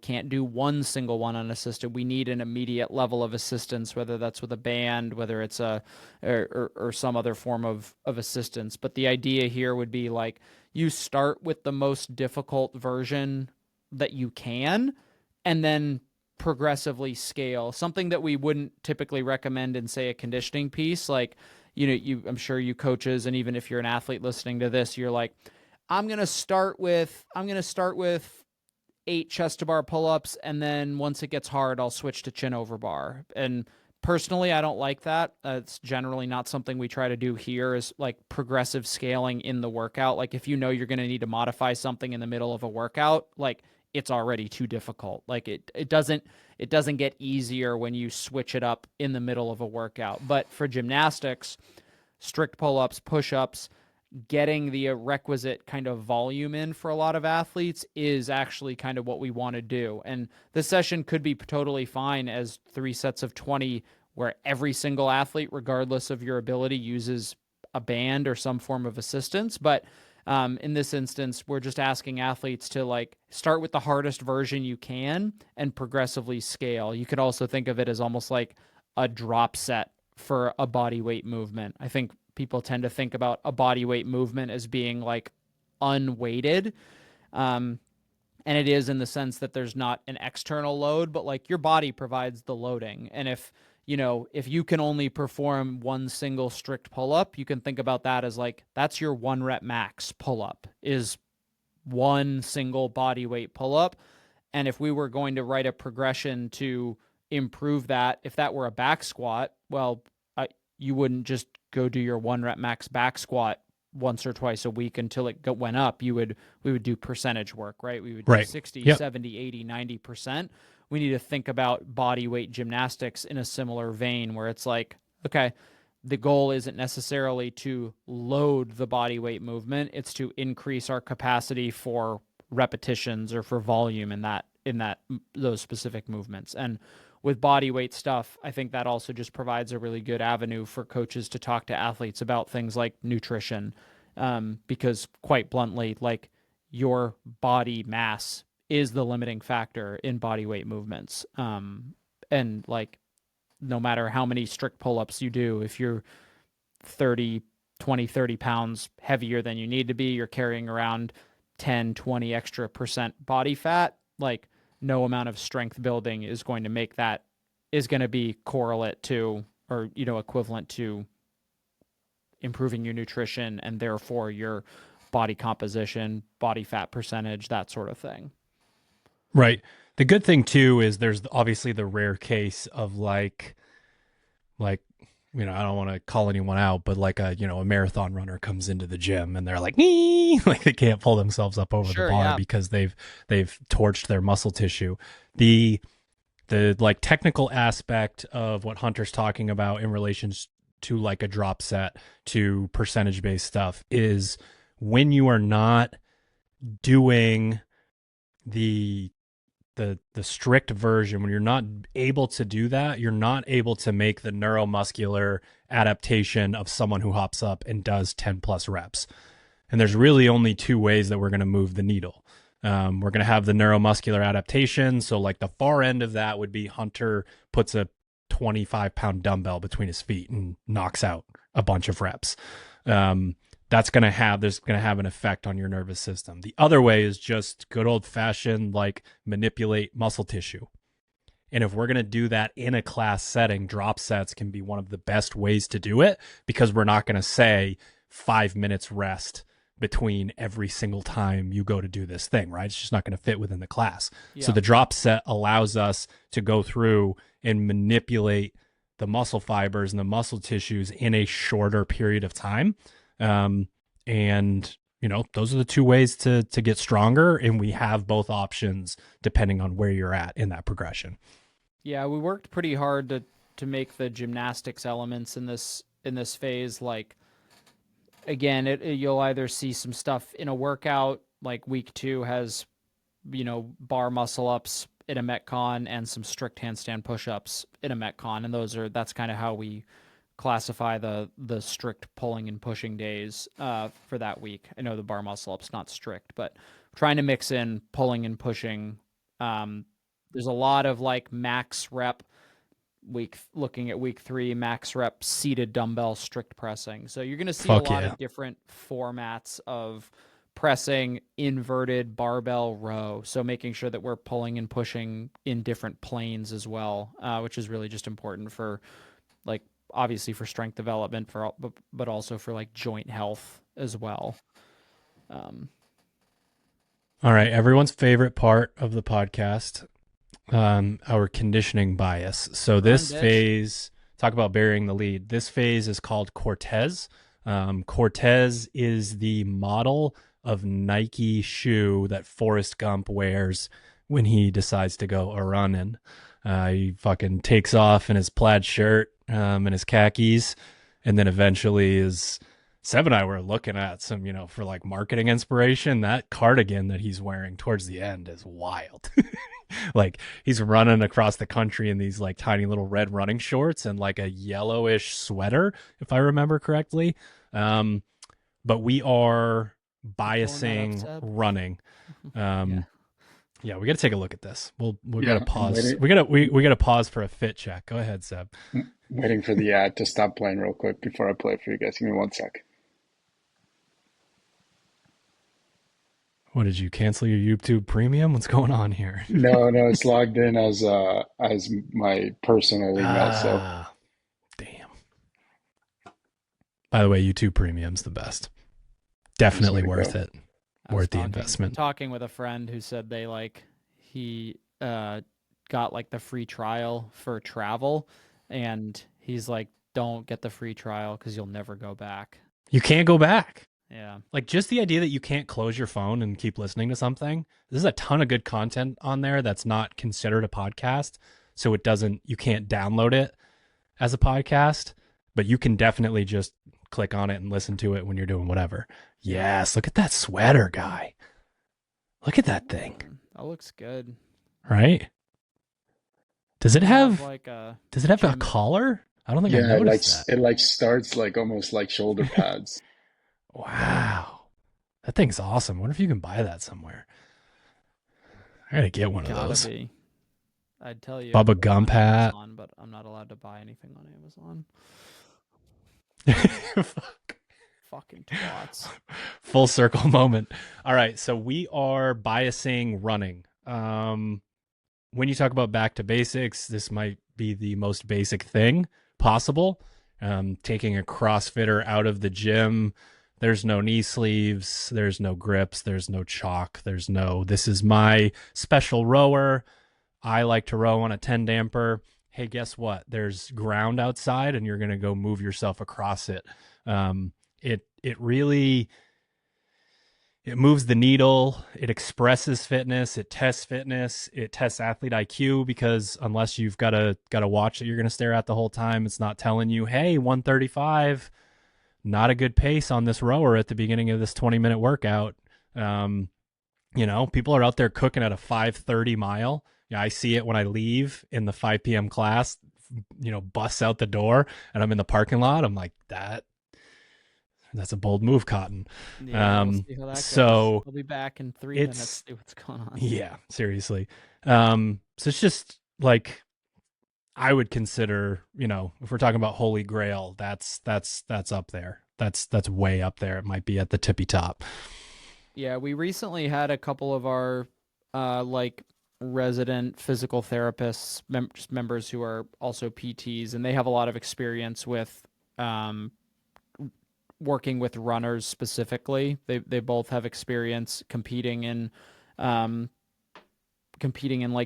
can't do one single one unassisted. We need an immediate level of assistance, whether that's with a band, whether it's or some other form of assistance. But the idea here would be like you start with the most difficult version that you can, and then progressively scale. Something that we wouldn't typically recommend in, say, a conditioning piece. Like, I'm sure you coaches, and even if you're an athlete listening to this, you're like, I'm gonna start with 8 chest to bar pull-ups, and then once it gets hard, I'll switch to chin over bar. And personally, I don't like that. It's generally not something we try to do here, is like progressive scaling in the workout. Like if you're going to need to modify something in the middle of a workout, like it's already too difficult. Like it doesn't get easier when you switch it up in the middle of a workout. But for gymnastics, strict pull-ups, push-ups, getting the requisite kind of volume in for a lot of athletes is actually kind of what we want to do. And the session could be totally fine as 3 sets of 20 where every single athlete, regardless of your ability, uses a band or some form of assistance. But in this instance, we're just asking athletes to like start with the hardest version you can and progressively scale. You could also think of it as almost like a drop set for a body weight movement. I think people tend to think about a body weight movement as being like unweighted. And it is in the sense that there's not an external load, but like your body provides the loading. And if you can only perform one single strict pull-up, you can think about that as like, that's your 1 rep max pull-up, is one single body weight pull-up. And if we were going to write a progression to improve that, if that were a back squat, well, you wouldn't just go do your 1 rep max back squat once or twice a week until it went up. We would do percentage work, right? We would do 60, Yep. 70, 80, 90%. We need to think about body weight gymnastics in a similar vein where it's like, okay, the goal isn't necessarily to load the body weight movement. It's to increase our capacity for repetitions or for volume in those specific movements. And with body weight stuff, I think that also just provides a really good avenue for coaches to talk to athletes about things like nutrition, because quite bluntly, like your body mass is the limiting factor in body weight movements. And like, no matter how many strict pull-ups you do, if you're 30 pounds heavier than you need to be, you're carrying around 10, 20 extra percent body fat, like no amount of strength building is going to be correlate to, or, equivalent to improving your nutrition and therefore your body composition, body fat percentage, that sort of thing. Right. The good thing too is there's obviously the rare case of like, you know, I don't want to call anyone out, but like a, you know, a marathon runner comes into the gym and they're like, nee! Like they can't pull themselves up over the Sure, bar yeah. because they've torched their muscle tissue. The like technical aspect of what Hunter's talking about in relation to like a drop set to percentage based stuff is when you are not doing the strict version, when you're not able to do that, you're not able to make the neuromuscular adaptation of someone who hops up and does 10 plus reps. And there's really only two ways that we're going to move the needle. We're going to have the neuromuscular adaptation. So like the far end of that would be Hunter puts a 25-pound dumbbell between his feet and knocks out a bunch of reps. There's going to have an effect on your nervous system. The other way is just good old fashioned, like manipulate muscle tissue. And if we're going to do that in a class setting, drop sets can be one of the best ways to do it because we're not going to say 5 minutes rest between every single time you go to do this thing, right? It's just not going to fit within the class. Yeah. So the drop set allows us to go through and manipulate the muscle fibers and the muscle tissues in a shorter period of time. And you know, those are the two ways to get stronger. And we have both options depending on where you're at in that progression. Yeah. We worked pretty hard to make the gymnastics elements in this phase. Like, again, you'll either see some stuff in a workout, like week 2 has, you know, bar muscle ups in a Metcon and some strict handstand push-ups in a Metcon. And that's kind of how we classify the strict pulling and pushing days for that week. I know the bar muscle up's not strict, but trying to mix in pulling and pushing. There's a lot of like max rep looking at week 3, max rep seated dumbbell strict pressing. So you're going to see a lot of different formats of pressing inverted barbell row. So making sure that we're pulling and pushing in different planes as well, which is really just important for like, obviously for strength development, but also for like joint health as well. All right, everyone's favorite part of the podcast, our conditioning bias. So this phase, talk about burying the lead. This phase is called Cortez. Cortez is the model of Nike shoe that Forrest Gump wears when he decides to go a running. He fucking takes off in his plaid shirt and his khakis, and then eventually Seb and I were looking at some, you know, for like marketing inspiration. That cardigan that he's wearing towards the end is wild. Like he's running across the country in these like tiny little red running shorts and like a yellowish sweater, if I remember correctly. But we are biasing running. Yeah, we got to take a look at this. We'll got to pause. We got to pause for a fit check. Go ahead, Seb. Waiting for the ad to stop playing real quick before I play it for you guys. Give me 1 sec. What, did you cancel your YouTube Premium? What's going on here? No, it's logged in as my personal email. So damn. By the way, YouTube Premium's the best. Definitely worth it. Worth the investment. Talking with a friend who said he got like the free trial for travel, and he's like, don't get the free trial because you'll never go back. You can't go back. Yeah. Like just the idea that you can't close your phone and keep listening to something. There's a ton of good content on there that's not considered a podcast. So you can't download it as a podcast, but you can definitely just click on it and listen to it when you're doing whatever. Yes. Look at that sweater, guy. Look at that thing. That looks good. Right? Does it have a collar? I don't think I noticed that. It starts like almost like shoulder pads. Wow. That thing's awesome. I wonder if you can buy that somewhere. I gotta get one of those. I'd tell you. Bubba Gump hat. Amazon, but I'm not allowed to buy anything on Amazon. Fucking twats. Full circle moment. All right, so we are biasing running. When you talk about back to basics, this might be the most basic thing possible. Taking a CrossFitter out of the gym There's no knee sleeves, there's no grips, there's no chalk, there's no, this is my special rower. I like to row on a 10 damper. Hey, guess what? There's ground outside and you're going to go move yourself across it. It really, it moves the needle. It expresses fitness. It tests fitness. It tests athlete IQ, because unless you've got a watch that you're going to stare at the whole time, it's not telling you, hey, 135, not a good pace on this rower at the beginning of this 20-minute workout. People are out there cooking at a 5:30 mile. Yeah, I see it when I leave in the 5 p.m. class, busts out the door and I'm in the parking lot. I'm like, that's a bold move, Cotton. Yeah, we'll see how that so goes. I'll be back in 3 minutes to see what's going on. Yeah, seriously. So it's just like, I would consider, if we're talking about Holy Grail, that's up there. That's way up there. It might be at the tippy top. Yeah, we recently had a couple of our resident physical therapists, just members who are also PTs, and they have a lot of experience with working with runners specifically. They both have experience competing in like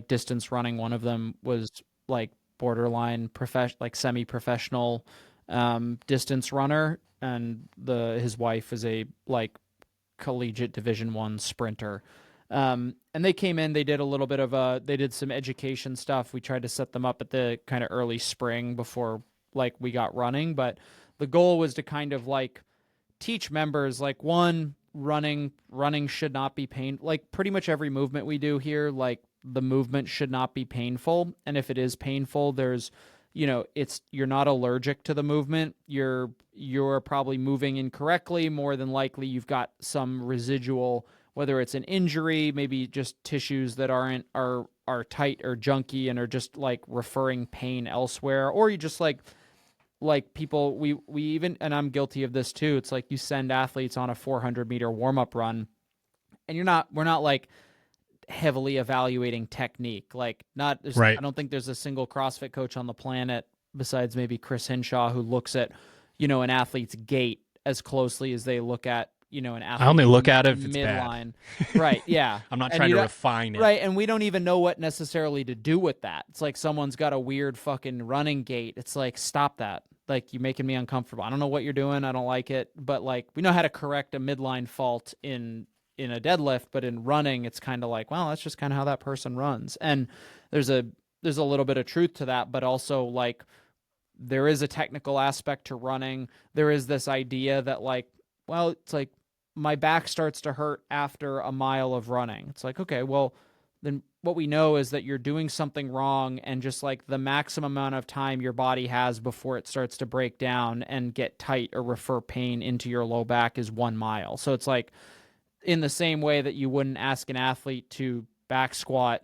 distance running. One of them was like borderline semi-professional distance runner, and his wife is a like collegiate Division I sprinter. And they came in, they did a little bit of they did some education stuff. We tried to set them up at the kind of early spring before like we got running, but the goal was to kind of like teach members, like, one, running should not be like pretty much every movement we do here, like the movement should not be painful. And if it is painful, there's, you're not allergic to the movement. You're probably moving incorrectly. More than likely you've got some residual, whether it's an injury, maybe just tissues that are tight or junky and are just like referring pain elsewhere, or you just like people, we even, and I'm guilty of this too. It's like you send athletes on a 400-meter warm-up run and we're not like heavily evaluating technique. Like Right. I don't think there's a single CrossFit coach on the planet besides maybe Chris Hinshaw who looks at, an athlete's gait as closely as they look at, an athlete. I only look at it if it's midline. bad. Right. Yeah. I'm not trying to refine it. Right. And we don't even know what necessarily to do with that. It's like someone's got a weird fucking running gait. It's like, stop that. Like, you're making me uncomfortable. I don't know what you're doing. I don't like it. But like, we know how to correct a midline fault in a deadlift, but in running, it's kind of like, well, that's just kind of how that person runs. And there's a little bit of truth to that, but also like there is a technical aspect to running. There is this idea that like, well, it's like my back starts to hurt after a mile of running. It's like, okay, well, then what we know is that you're doing something wrong, and just like the maximum amount of time your body has before it starts to break down and get tight or refer pain into your low back is 1 mile. So it's like, in the same way that you wouldn't ask an athlete to back squat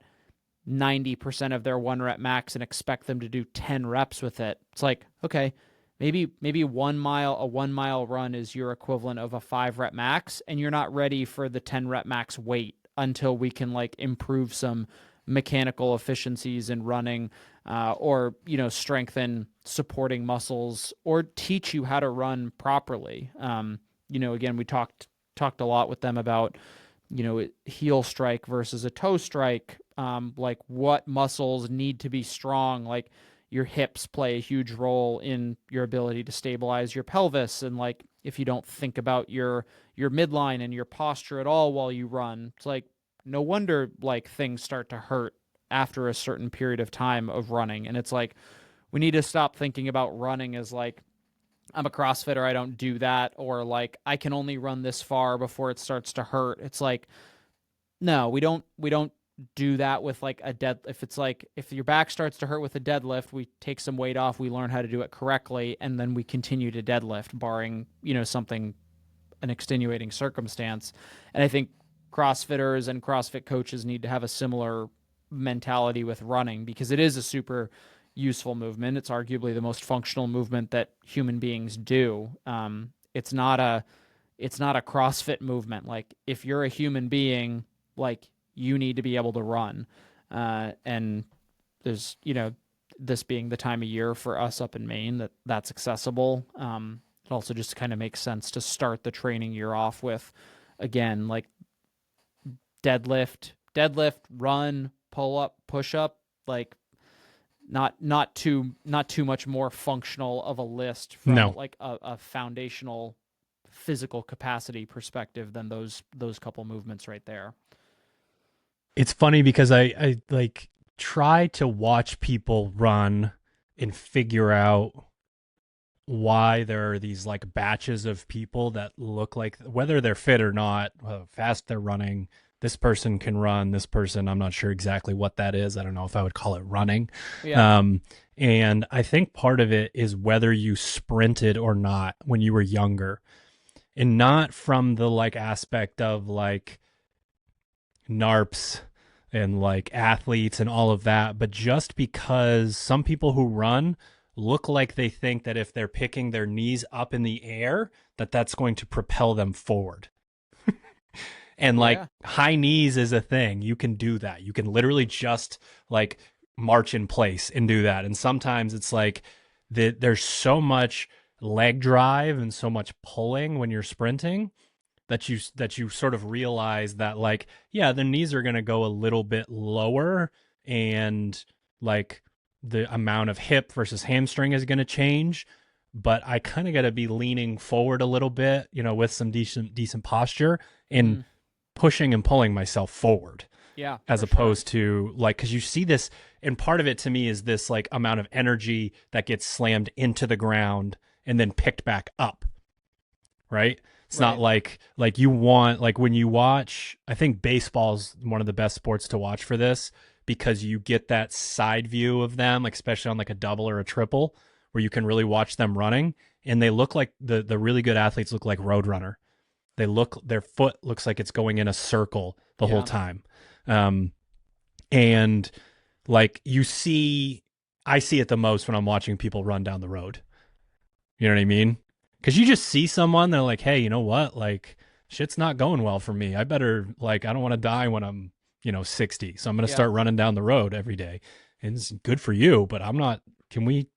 90% of their 1 rep max and expect them to do 10 reps with it. It's like, okay, maybe 1 mile, a 1 mile run is your equivalent of a 5 rep max, and you're not ready for the 10 rep max weight until we can like improve some mechanical efficiencies in running, or, strengthen supporting muscles, or teach you how to run properly. Again, we talked a lot with them about, heel strike versus a toe strike, like what muscles need to be strong. Like your hips play a huge role in your ability to stabilize your pelvis. And like, if you don't think about your midline and your posture at all while you run, it's like, no wonder like things start to hurt after a certain period of time of running. And it's like, we need to stop thinking about running as like, I'm a CrossFitter, I don't do that, or like I can only run this far before it starts to hurt. It's like, no, we don't do that with like a dead. If it's like, if your back starts to hurt with a deadlift, we take some weight off, we learn how to do it correctly, and then we continue to deadlift, barring, something, an extenuating circumstance. And I think CrossFitters and CrossFit coaches need to have a similar mentality with running, because it is a super useful movement. It's arguably the most functional movement that human beings do. It's not a CrossFit movement. Like, if you're a human being, like, you need to be able to run. And there's, this being the time of year for us up in Maine that's accessible. It also just kind of makes sense to start the training year off with, again, like deadlift, run, pull up, push up, like not too much more functional of a list from No. like a foundational physical capacity perspective than those couple movements right there. It's funny because I like try to watch people run and figure out why there are these like batches of people that look like, whether they're fit or not, how fast they're running. This person can run, this person, I'm not sure exactly what that is. I don't know if I would call it running. Yeah. And I think part of it is whether you sprinted or not when you were younger, and not from the like aspect of like NARPs and like athletes and all of that, but just because some people who run look like they think that if they're picking their knees up in the air, that that's going to propel them forward. And like high knees is a thing. You can do that. You can literally just like march in place and do that. And sometimes it's like there's so much leg drive and so much pulling when you're sprinting that you sort of realize that like, yeah, the knees are going to go a little bit lower, and like the amount of hip versus hamstring is going to change, but I kind of got to be leaning forward a little bit, you know, with some decent posture and pushing and pulling myself forward. Yeah. As opposed to like, cause you see this, and part of it to me is this like amount of energy that gets slammed into the ground and then picked back up. Right. It's not like you want, like when you watch, I think baseball's one of the best sports to watch for this, because you get that side view of them, like especially on like a double or a triple, where you can really watch them running, and they look like the really good athletes look like Roadrunner. Their foot looks like it's going in a circle the whole time. And like I see it the most when I'm watching people run down the road. You know what I mean? Because you just see someone, they're like, hey, you know what? Like, shit's not going well for me. I better, like, I don't want to die when I'm, 60. So I'm going to start running down the road every day. And it's good for you, but I'm not, can we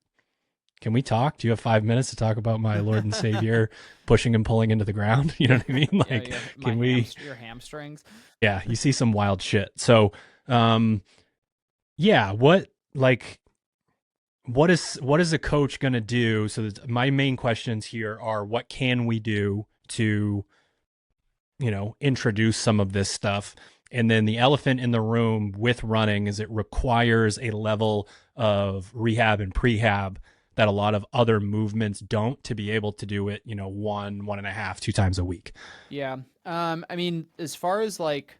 talk? Do you have 5 minutes to talk about my Lord and Savior pushing and pulling into the ground? You know what I mean? Like, your hamstrings? Yeah, you see some wild shit. So, yeah, what is a coach going to do? So my main questions here are, what can we do to, introduce some of this stuff? And then the elephant in the room with running is it requires a level of rehab and prehab that a lot of other movements don't, to be able to do it, 1.5, 2 times a week. Yeah. I mean, as far as like,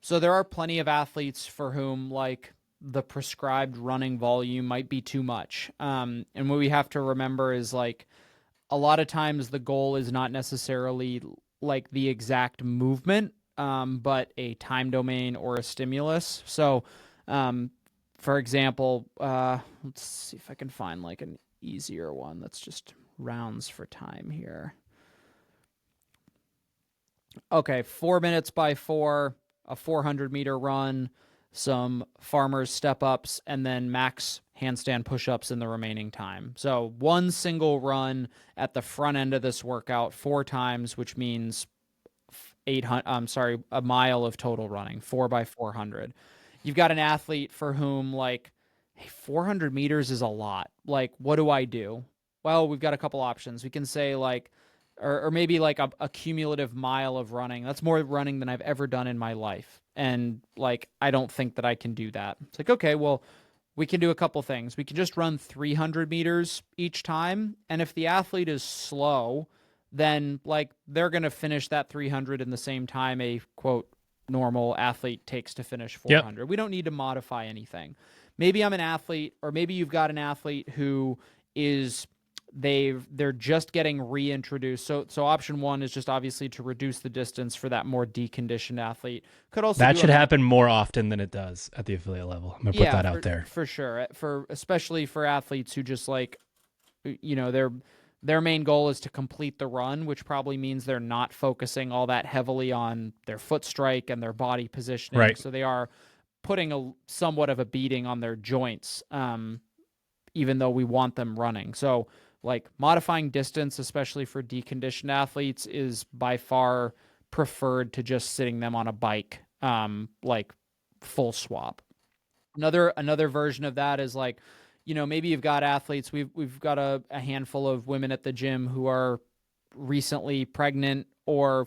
so there are plenty of athletes for whom like the prescribed running volume might be too much. And what we have to remember is like a lot of times the goal is not necessarily like the exact movement, but a time domain or a stimulus. So, for example, let's see if I can find like an easier one that's just rounds for time here. Okay, 4 minutes by 4, a 400-meter run, some farmer's step-ups, and then max handstand push-ups in the remaining time. So one single run at the front end of this workout 4 times, which means a mile of total running, 4 by 400. You've got an athlete for whom like, hey, 400 meters is a lot. Like, what do I do? Well, we've got a couple options. We can say like, or maybe like a cumulative mile of running. That's more running than I've ever done in my life. And like, I don't think that I can do that. It's like, okay, well, we can do a couple things. We can just run 300 meters each time. And if the athlete is slow, then like they're going to finish that 300 in the same time a quote normal athlete takes to finish 400. Yep. We don't need to modify anything. Maybe I'm an athlete, or maybe you've got an athlete who is they're just getting reintroduced. So option 1 is just obviously to reduce the distance for that more deconditioned athlete. Could also that should happen more often than it does at the affiliate level. I'm gonna put that out there for sure. Especially for athletes who just like, their main goal is to complete the run, which probably means they're not focusing all that heavily on their foot strike and their body positioning. Right. So they are putting somewhat of a beating on their joints, even though we want them running. So like modifying distance, especially for deconditioned athletes, is by far preferred to just sitting them on a bike, like full swap. Another version of that is like, maybe you've got athletes. We've got a handful of women at the gym who are recently pregnant or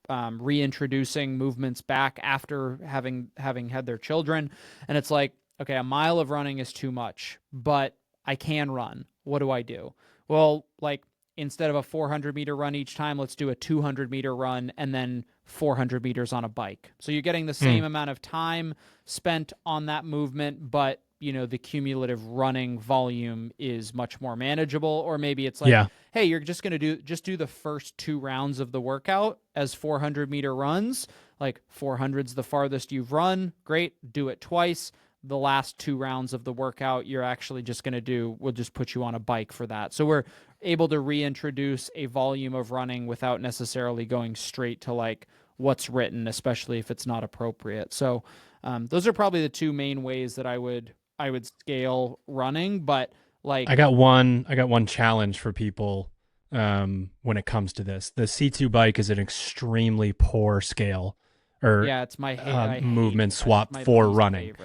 reintroducing movements back after having had their children, and it's like, okay, a mile of running is too much, but I can run. What do I do? Well, like, instead of a 400-meter run each time, let's do a 200-meter run and then 400 meters on a bike. So you're getting the same amount of time spent on that movement, but the cumulative running volume is much more manageable. Or maybe it's like, hey, you're just going to do the first 2 rounds of the workout as 400-meter runs. Like 400's the farthest you've run. Great. Do it twice. The last 2 rounds of the workout, you're actually just going to we'll just put you on a bike for that. So we're able to reintroduce a volume of running without necessarily going straight to like what's written, especially if it's not appropriate. So those are probably the 2 main ways that I would scale running. But like, I got one challenge for people when it comes to this. The C2 bike is an extremely poor scale it's my movement swap for running.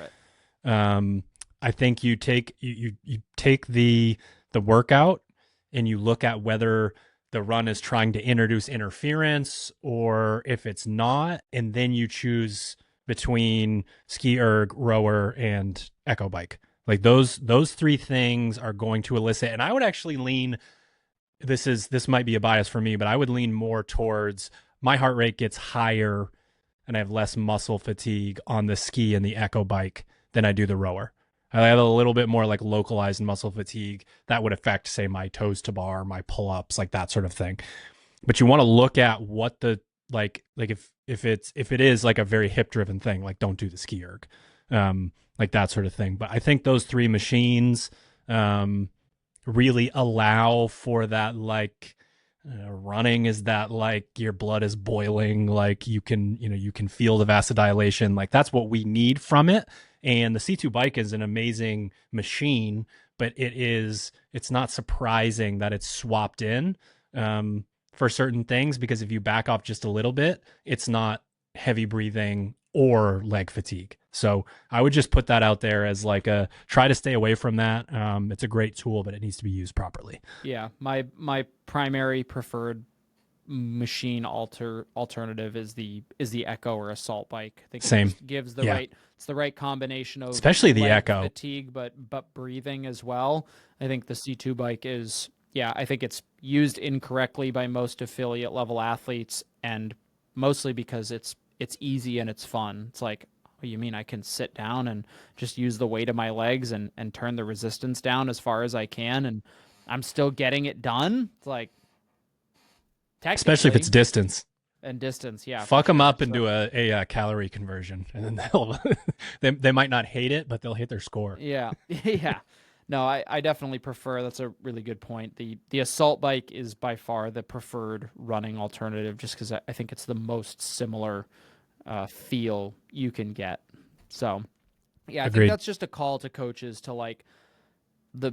I think you take the workout and you look at whether the run is trying to introduce interference or if it's not, and then you choose between ski erg, rower, and echo bike. Like those 3 things are going to elicit, and I would actually lean, this might be a bias for me, but I would lean more towards my heart rate gets higher and I have less muscle fatigue on the ski and the echo bike than I do the rower. I have a little bit more like localized muscle fatigue that would affect, say, my toes to bar, my pull-ups, like that sort of thing. But you want to look at what the like if it is like a very hip driven thing, like don't do the ski erg, like that sort of thing. But I think those 3 machines really allow for that, like running is that like your blood is boiling, like you can feel the vasodilation, like that's what we need from it. And the C2 bike is an amazing machine, but it's not surprising that it's swapped in for certain things, because if you back off just a little bit, it's not heavy breathing or leg fatigue. So I would just put that out there as like try to stay away from that. It's a great tool, but it needs to be used properly. Yeah. My primary preferred machine alternative is the Echo or Assault bike. I think Same. It gives the right, it's the right combination of especially the leg Echo fatigue, but breathing as well. I think the C2 bike is, I think it's used incorrectly by most affiliate level athletes, and mostly because it's easy and it's fun. It's like, what do you mean I can sit down and just use the weight of my legs and turn the resistance down as far as I can, and I'm still getting it done? It's like, especially if it's distance. And distance, yeah. Fuck them up and do a calorie conversion, and then they might not hate it, but they'll hit their score. Yeah, yeah. No, I definitely prefer. That's a really good point. The Assault bike is by far the preferred running alternative, just because I think it's the most similar feel you can get. So, yeah, I Agreed. think that's just a call to coaches to like the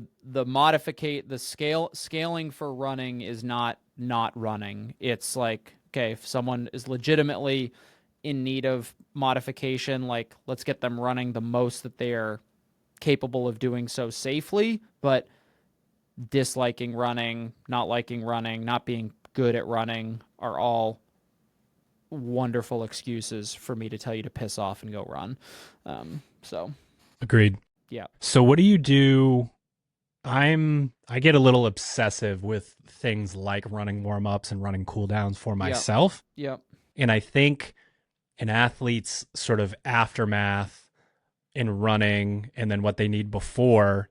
scaling for running is not running. It's like, okay, if someone is legitimately in need of modification, like let's get them running the most that they are capable of doing so safely, but disliking running, not liking running, not being good at running are all wonderful excuses for me to tell you to piss off and go run. So agreed. Yeah. So what do you do? I get a little obsessive with things like running warm-ups and running cool-downs for myself. Yep. And I think an athlete's sort of aftermath in running and then what they need before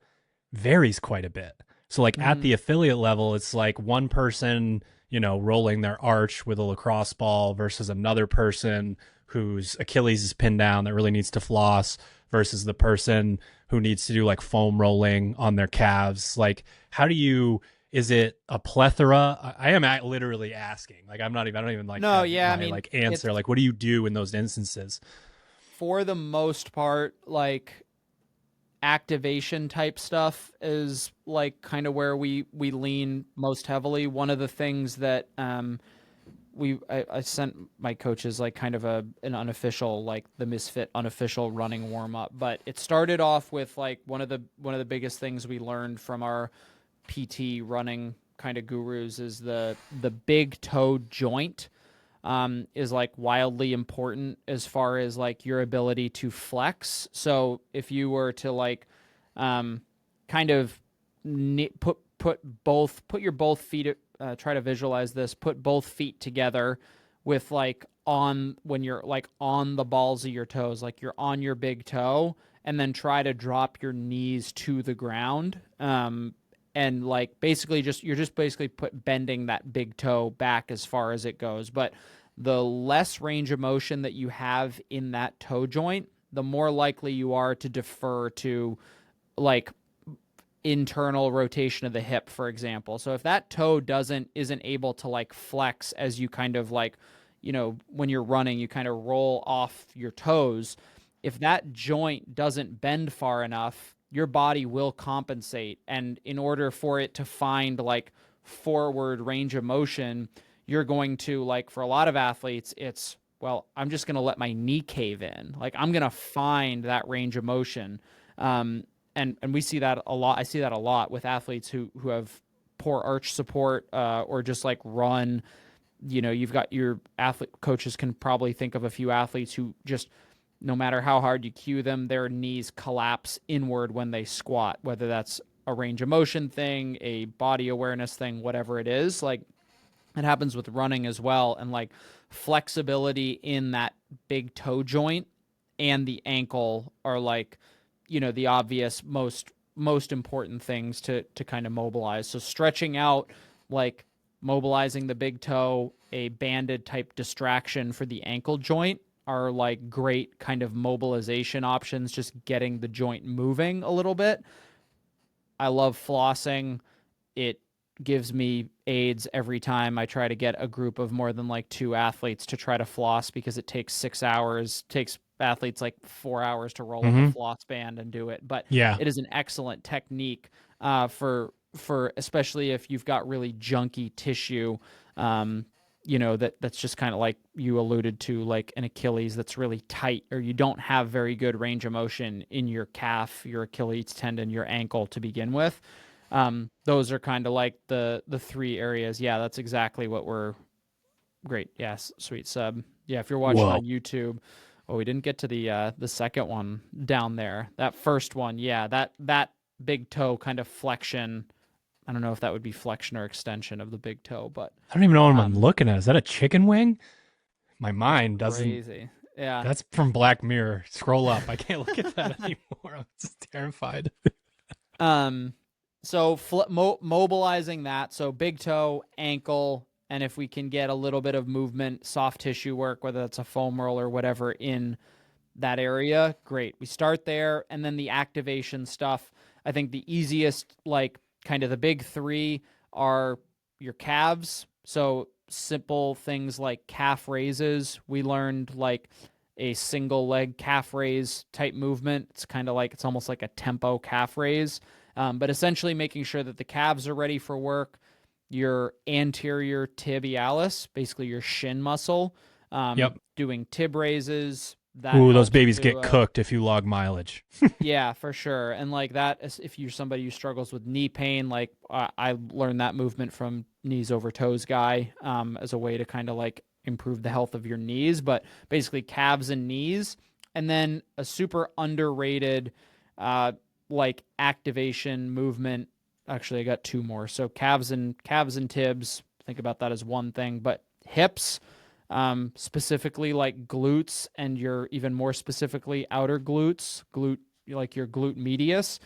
varies quite a bit. So like at the affiliate level, it's like one person, rolling their arch with a lacrosse ball versus another person whose Achilles is pinned down that really needs to floss versus the person who needs to do like foam rolling on their calves. Like, is it a plethora? I am literally asking, like, I don't even like, answer. Like, what do you do in those instances? For the most part, like, activation type stuff is like kind of where we lean most heavily. One of the things that I sent my coaches like kind of an unofficial, like the Misfit unofficial running warm up, but it started off with like one of the biggest things we learned from our PT running kind of gurus is the big toe joint is like wildly important as far as like your ability to flex. So if you were to like kind of put your both feet, try to visualize this, put both feet together with like on when you're like on the balls of your toes, like you're on your big toe, and then try to drop your knees to the ground. And like basically you're just basically bending that big toe back as far as it goes. But the less range of motion that you have in that toe joint, the more likely you are to defer to like internal rotation of the hip, for example. So if that toe isn't able to like flex as you kind of like, when you're running, you kind of roll off your toes. If that joint doesn't bend far enough, your body will compensate. And in order for it to find like forward range of motion, you're going to like, for a lot of athletes, it's, well, I'm just going to let my knee cave in. Like I'm going to find that range of motion. And we see that a lot. I see that a lot with athletes who have poor arch support, or just like run, you've got your athlete coaches can probably think of a few athletes who just, no matter how hard you cue them, their knees collapse inward when they squat, whether that's a range of motion thing, a body awareness thing, whatever it is. Like it happens with running as well. And like flexibility in that big toe joint and the ankle are like, the obvious most important things to kind of mobilize. So stretching out, like mobilizing the big toe, a banded type distraction for the ankle joint are like great kind of mobilization options, just getting the joint moving a little bit. I love flossing. It gives me aids every time I try to get a group of more than like 2 athletes to try to floss, because it takes 6 hours, takes athletes like 4 hours to roll up a floss band and do it. But it is an excellent technique for especially if you've got really junky tissue, that's just kind of like you alluded to, like an Achilles that's really tight, or you don't have very good range of motion in your calf, your Achilles tendon, your ankle to begin with. Those are kind of like the 3 areas. Yeah, that's exactly what we're great. Yes, sweet sub. Yeah, if you're watching on YouTube, we didn't get to the second one down there. That first one, yeah, that big toe kind of flexion. I don't know if that would be flexion or extension of the big toe, but I don't even know what I'm looking at. Is that a chicken wing? My mind doesn't. Crazy. Yeah. That's from Black Mirror. Scroll up. I can't look at that anymore. I'm just terrified. So mobilizing that. So big toe, ankle, and if we can get a little bit of movement, soft tissue work, whether that's a foam roll or whatever in that area, great. We start there, and then the activation stuff. I think the easiest, like kind of the big 3 are your calves. So simple things like calf raises. We learned like a single leg calf raise type movement. It's kind of like, it's almost like a tempo calf raise. But essentially making sure that the calves are ready for work, your anterior tibialis, basically your shin muscle, doing tib raises. Ooh, those babies get cooked if you log mileage. Yeah, for sure. And like that, if you're somebody who struggles with knee pain, like I learned that movement from Knees Over Toes guy as a way to kind of like improve the health of your knees. But basically calves and knees, and then a super underrated like activation movement. Actually, I got 2 more. So calves and tibs, think about that as one thing, but hips, specifically like glutes, and your even more specifically outer glutes, like your glute medius,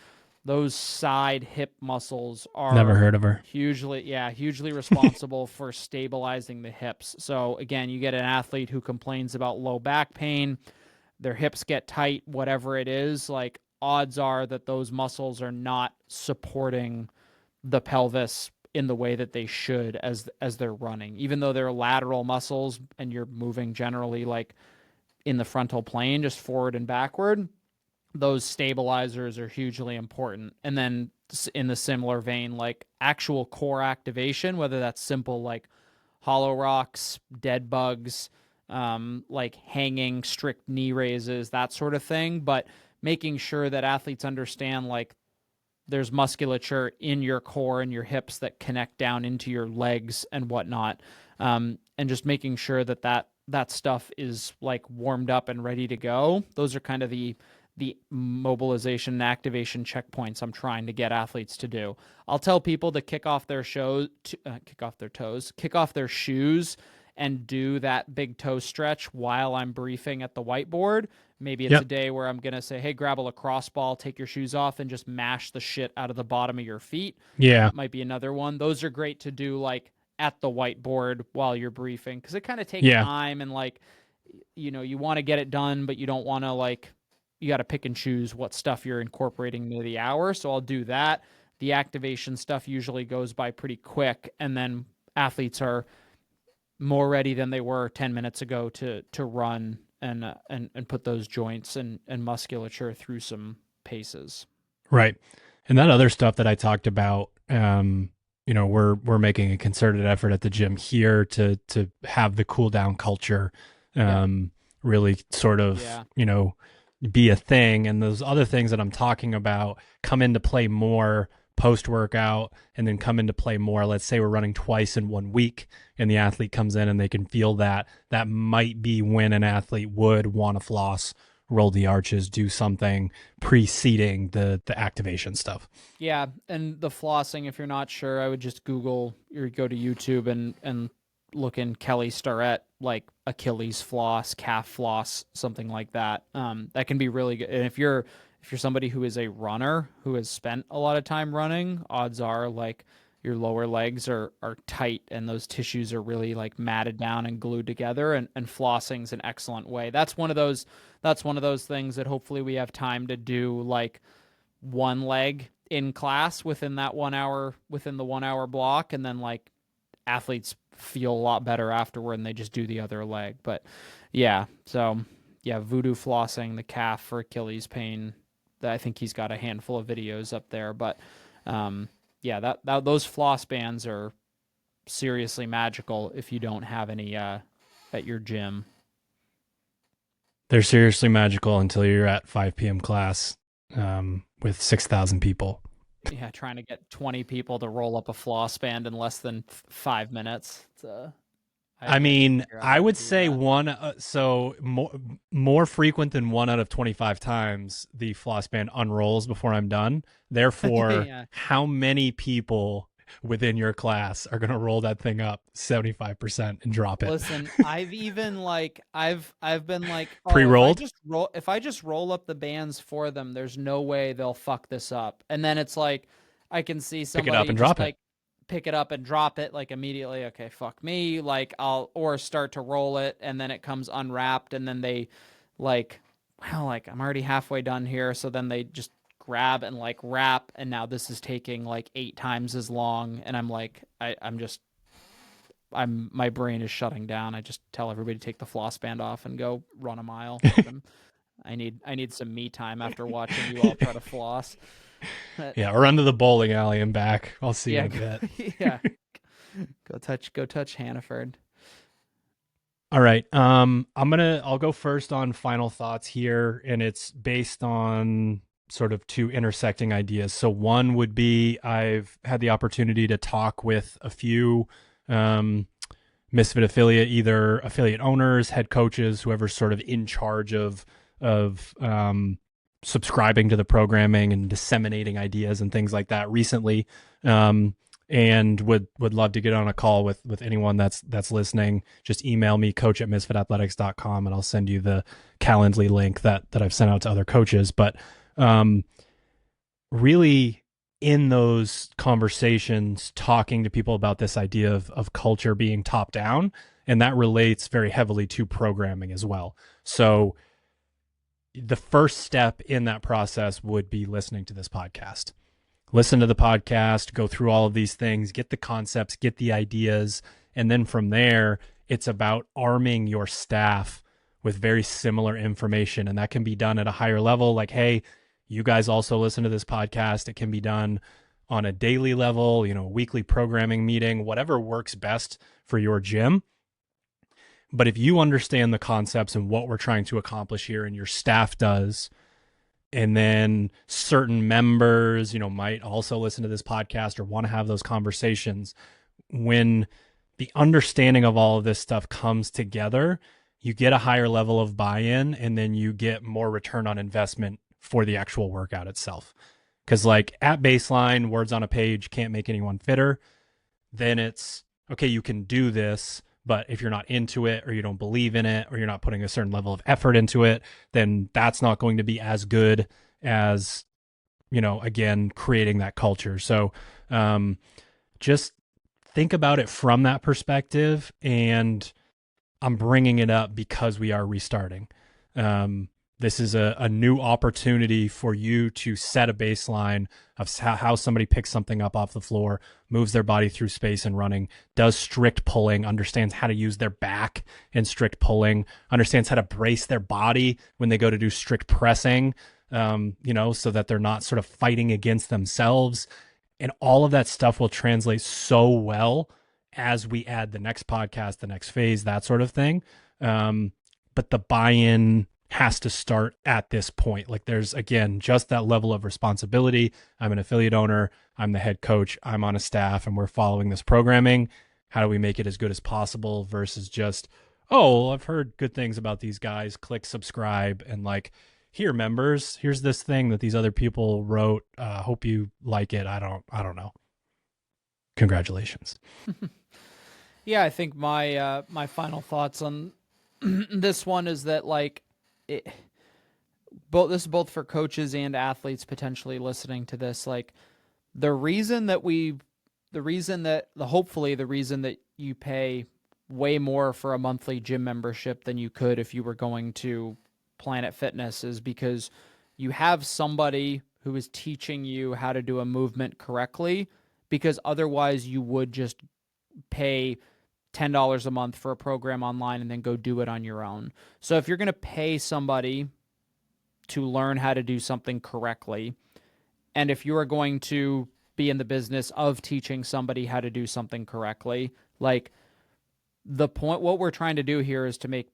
those side hip muscles are never heard of her. Hugely responsible for stabilizing the hips. So again, you get an athlete who complains about low back pain, their hips get tight, whatever it is, like odds are that those muscles are not supporting the pelvis in the way that they should as they're running, even though they're lateral muscles and you're moving generally like in the frontal plane, just forward and backward. those stabilizers are hugely important. And then in the similar vein, like actual core activation, whether that's simple like hollow rocks, dead bugs, like hanging strict knee raises, that sort of thing. But making sure that athletes understand like there's musculature in your core and your hips that connect down into your legs and whatnot. And just making sure that that stuff is like warmed up and ready to go. Those are kind of the mobilization and activation checkpoints I'm trying to get athletes to do. I'll tell people to kick off their shoes, kick off their shoes, and do that big toe stretch while I'm briefing at the whiteboard. Maybe it's a day where I'm going to say, hey, grab a lacrosse ball, take your shoes off, and just mash the shit out of the bottom of your feet. Yeah. That might be another one. Those are great to do like at the whiteboard while you're briefing, because it kind of takes time, and like, you want to get it done, but you don't want to like, you got to pick and choose what stuff you're incorporating into the hour. So I'll do that. The activation stuff usually goes by pretty quick, and then athletes are more ready than they were 10 minutes ago to run and put those joints and musculature through some paces. Right. And that other stuff that I talked about, we're making a concerted effort at the gym here to have the cool down culture, really sort of, be a thing. And those other things that I'm talking about come into play more post workout, and then come into play more. Let's say we're running twice in 1 week and the athlete comes in and they can feel that might be when an athlete would want to floss, roll the arches, do something preceding the activation stuff. Yeah. And the flossing, if you're not sure, I would just Google or go to YouTube and look in Kelly Starrett, like Achilles floss, calf floss, something like that. That can be really good. And if you're somebody who is a runner who has spent a lot of time running, odds are like your lower legs are tight and those tissues are really like matted down and glued together, and flossing's an excellent way. That's one of those things that hopefully we have time to do like one leg in class within the 1 hour block, and then like athletes feel a lot better afterward and they just do the other leg. But voodoo flossing the calf for Achilles pain. I think he's got a handful of videos up there, but those floss bands are seriously magical if you don't have any at your gym. They're seriously magical until you're at 5 p.m. class with 6,000 people. Yeah, trying to get 20 people to roll up a floss band in less than 5 minutes. I would say more frequent than 1 out of 25 times the floss band unrolls before I'm done. Therefore, how many people within your class are going to roll that thing up 75% and drop it? Listen, I've been like, pre-rolled. If I just roll up the bands for them, there's no way they'll fuck this up. And then it's like, I can see somebody pick it up and drop it. Pick it up and drop it like immediately. Okay, fuck me. Like or start to roll it and then it comes unwrapped and then they like, well, like I'm already halfway done here. So then they just grab and like wrap, and now this is taking like 8 times as long. And I'm like, my brain is shutting down. I just tell everybody to take the floss band off and go run a mile. I need some me time after watching you all try to floss. Yeah, or run to the bowling alley and back. I'll see you in a bit. Yeah. Go touch Hannaford. All right. I'll go first on final thoughts here, and it's based on sort of 2 intersecting ideas. So one would be, I've had the opportunity to talk with a few Misfit affiliate, either affiliate owners, head coaches, whoever's sort of in charge of subscribing to the programming and disseminating ideas and things like that recently, and would love to get on a call with anyone that's listening. Just email me, coach@misfitathletics.com, and I'll send you the Calendly link that I've sent out to other coaches. But really in those conversations, talking to people about this idea of culture being top down, and that relates very heavily to programming as well. So the first step in that process would be listening to this podcast. Listen to the podcast, go through all of these things, get the concepts, get the ideas, and then from there, it's about arming your staff with very similar information. And that can be done at a higher level. Like, hey, you guys also listen to this podcast. It can be done on a daily level, you know, weekly programming meeting, whatever works best for your gym. But if you understand the concepts and what we're trying to accomplish here, and your staff does, and then certain members, you know, might also listen to this podcast or want to have those conversations, when the understanding of all of this stuff comes together, you get a higher level of buy-in, and then you get more return on investment for the actual workout itself. Because like at baseline, words on a page can't make anyone fitter. Then it's, okay, you can do this, but if you're not into it, or you don't believe in it, or you're not putting a certain level of effort into it, then that's not going to be as good as, you know, again, creating that culture. So just think about it from that perspective. And I'm bringing it up because we are restarting. This is a new opportunity for you to set a baseline of how somebody picks something up off the floor, moves their body through space and running, does strict pulling, understands how to use their back in strict pulling, understands how to brace their body when they go to do strict pressing, you know, so that they're not sort of fighting against themselves. And all of that stuff will translate so well as we add the next podcast, the next phase, that sort of thing. But the buy-in has to start at this point. Like there's, again, just that level of responsibility. I'm an affiliate owner. I'm the head coach. I'm on a staff and we're following this programming. How do we make it as good as possible versus just, oh, I've heard good things about these guys. Click subscribe and like, here, members, here's this thing that these other people wrote. Hope you like it. I don't know. Congratulations. Yeah, I think my my final thoughts on this one is that like this is both for coaches and athletes potentially listening to this. Like hopefully the reason that you pay way more for a monthly gym membership than you could if you were going to Planet Fitness is because you have somebody who is teaching you how to do a movement correctly, because otherwise you would just pay $10 a month for a program online and then go do it on your own. So if you're going to pay somebody to learn how to do something correctly, and if you are going to be in the business of teaching somebody how to do something correctly, like what we're trying to do here is to make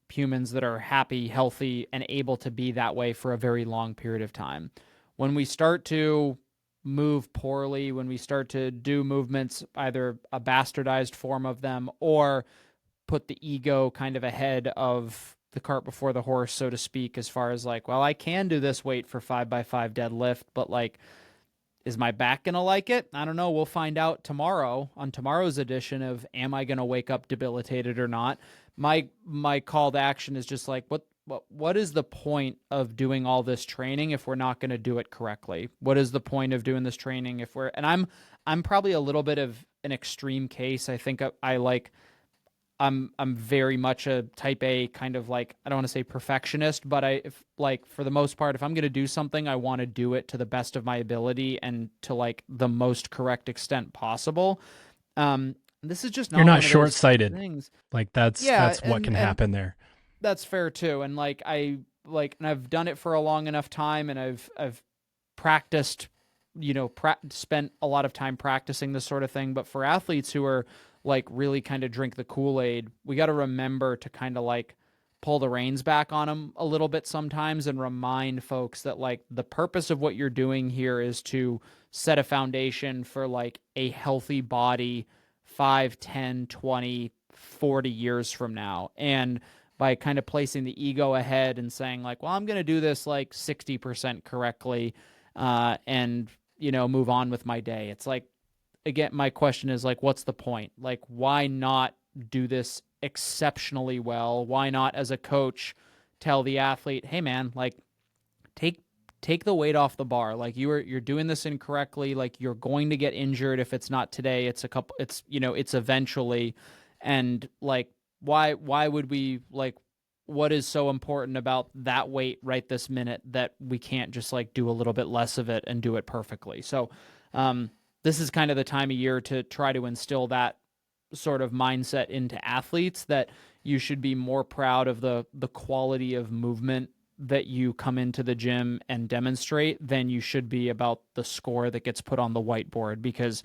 humans that are happy, healthy, and able to be that way for a very long period of time. When we start to move poorly, when we start to do movements, either a bastardized form of them or put the ego kind of ahead of the cart before the horse, so to speak, as far as like, well, I can do this weight for 5x5 deadlift, but like, is my back going to like it? I don't know. We'll find out tomorrow on tomorrow's edition of Am I going to wake up debilitated or not? My call to action is just like, what is the point of doing all this training if we're not going to do it correctly? What is the point of doing this training if we're, and I'm probably a little bit of an extreme case. I think I'm very much a type A kind of like, I don't want to say perfectionist, but for the most part, if I'm going to do something, I want to do it to the best of my ability and to like the most correct extent possible. This is just not, you're not one of those short-sighted things. Like that's what can happen there. That's fair too. And like, and I've done it for a long enough time, and I've practiced, spent a lot of time practicing this sort of thing. But for athletes who are like really kind of drink the Kool-Aid, we got to remember to kind of like pull the reins back on them a little bit sometimes and remind folks that like the purpose of what you're doing here is to set a foundation for like a healthy body 5, 10, 20, 40 years from now. And by kind of placing the ego ahead and saying like, well, I'm going to do this like 60% correctly and, move on with my day. It's like, again, my question is like, what's the point? Like, why not do this exceptionally well? Why not, as a coach, tell the athlete, hey man, like take the weight off the bar. Like you're doing this incorrectly. Like you're going to get injured. If it's not today, it's eventually. And like, why would we like, what is so important about that weight right this minute that we can't just like do a little bit less of it and do it perfectly? So, this is kind of the time of year to try to instill that sort of mindset into athletes that you should be more proud of the quality of movement that you come into the gym and demonstrate than you should be about the score that gets put on the whiteboard, because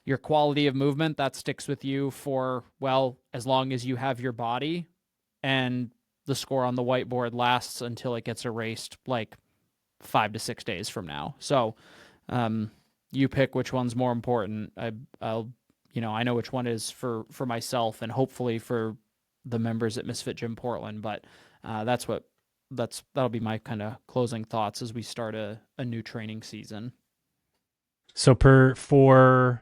your quality of movement, that sticks with you for, well, as long as you have your body, and the score on the whiteboard lasts until it gets erased like 5 to 6 days from now. So you pick which one's more important. I'll I know which one is for myself and hopefully for the members at Misfit Gym Portland, but that'll be my kind of closing thoughts as we start a new training season. So we're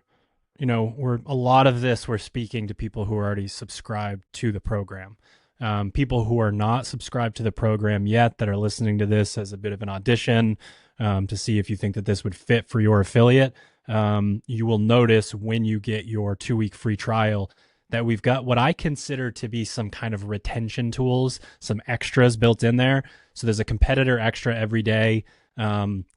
a lot of this, we're speaking to people who are already subscribed to the program. People who are not subscribed to the program yet, that are listening to this as a bit of an audition to see if you think that this would fit for your affiliate. You will notice when you get your 2-week free trial that we've got what I consider to be some kind of retention tools, some extras built in there. So there's a competitor extra every day.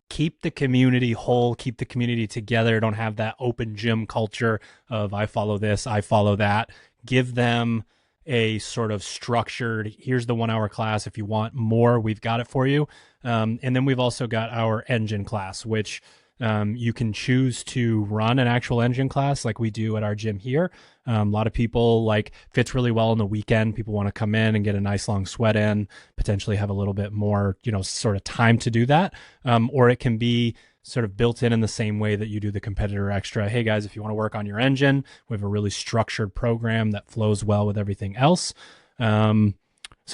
Keep the community whole, keep the community together. Don't have that open gym culture of I follow this, I follow that. Give them a sort of structured, here's the 1-hour class. If you want more, we've got it for you. And then we've also got our engine class, which you can choose to run an actual engine class like we do at our gym here. A lot of people fits really well on the weekend. People want to come in and get a nice long sweat in, potentially have a little bit more, sort of time to do that. Or it can be sort of built in the same way that you do the competitor extra. Hey guys, if you want to work on your engine, we have a really structured program that flows well with everything else. So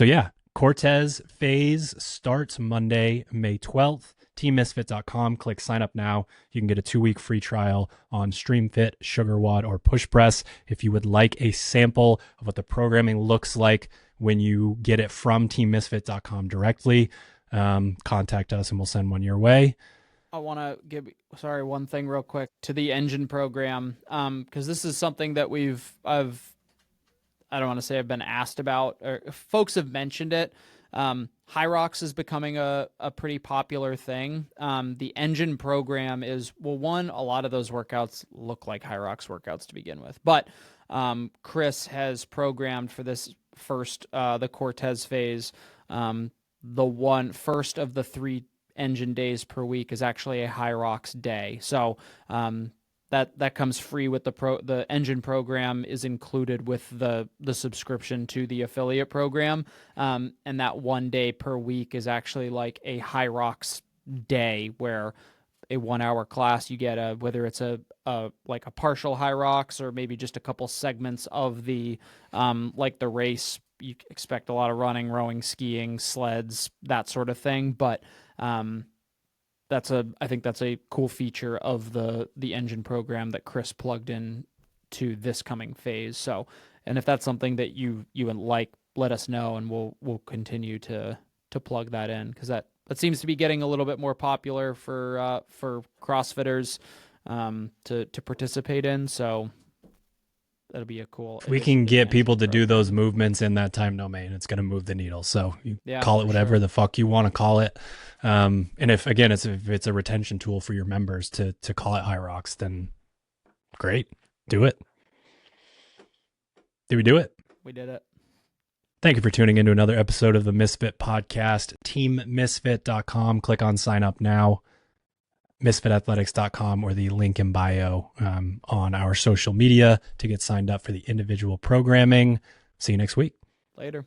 yeah, Cortez Phase starts Monday, May 12th. teammisfit.com. Click sign up now. You can get a 2-week free trial on StreamFit, SugarWOD, or Push Press. If you would like a sample of what the programming looks like when you get it from teammisfit.com directly, contact us and we'll send one your way. I want to give one thing real quick to the engine program, because this is something that I don't want to say I've been asked about, or folks have mentioned it. High rocks is becoming a pretty popular thing. The engine program is, well, one, a lot of those workouts look like high rocks workouts to begin with, but Chris has programmed for this first, the Cortez Phase. The first of the 3 engine days per week is actually a high rocks day. So that comes free with the engine program is included with the subscription to the affiliate program. And that 1 day per week is actually like a high rocks day, where a 1-hour class you get whether it's a partial high rocks or maybe just a couple segments of the the race. You expect a lot of running, rowing, skiing, sleds, that sort of thing. But I think that's a cool feature of the engine program that Chris plugged in to this coming phase. So, and if that's something that you would like, let us know, and we'll continue to plug that in, because that seems to be getting a little bit more popular for CrossFitters to participate in. So that'll be a cool. If we can get people to do those movements in that time domain, it's going to move the needle. So you call it whatever the fuck you want to call it. And if it's a retention tool for your members to call it high rocks, then great, do it. Did we do it? We did it. Thank you for tuning into another episode of the Misfit Podcast. TeamMisfit.com. Click on sign up now. MisfitAthletics.com or the link in bio on our social media to get signed up for the individual programming. See you next week. Later.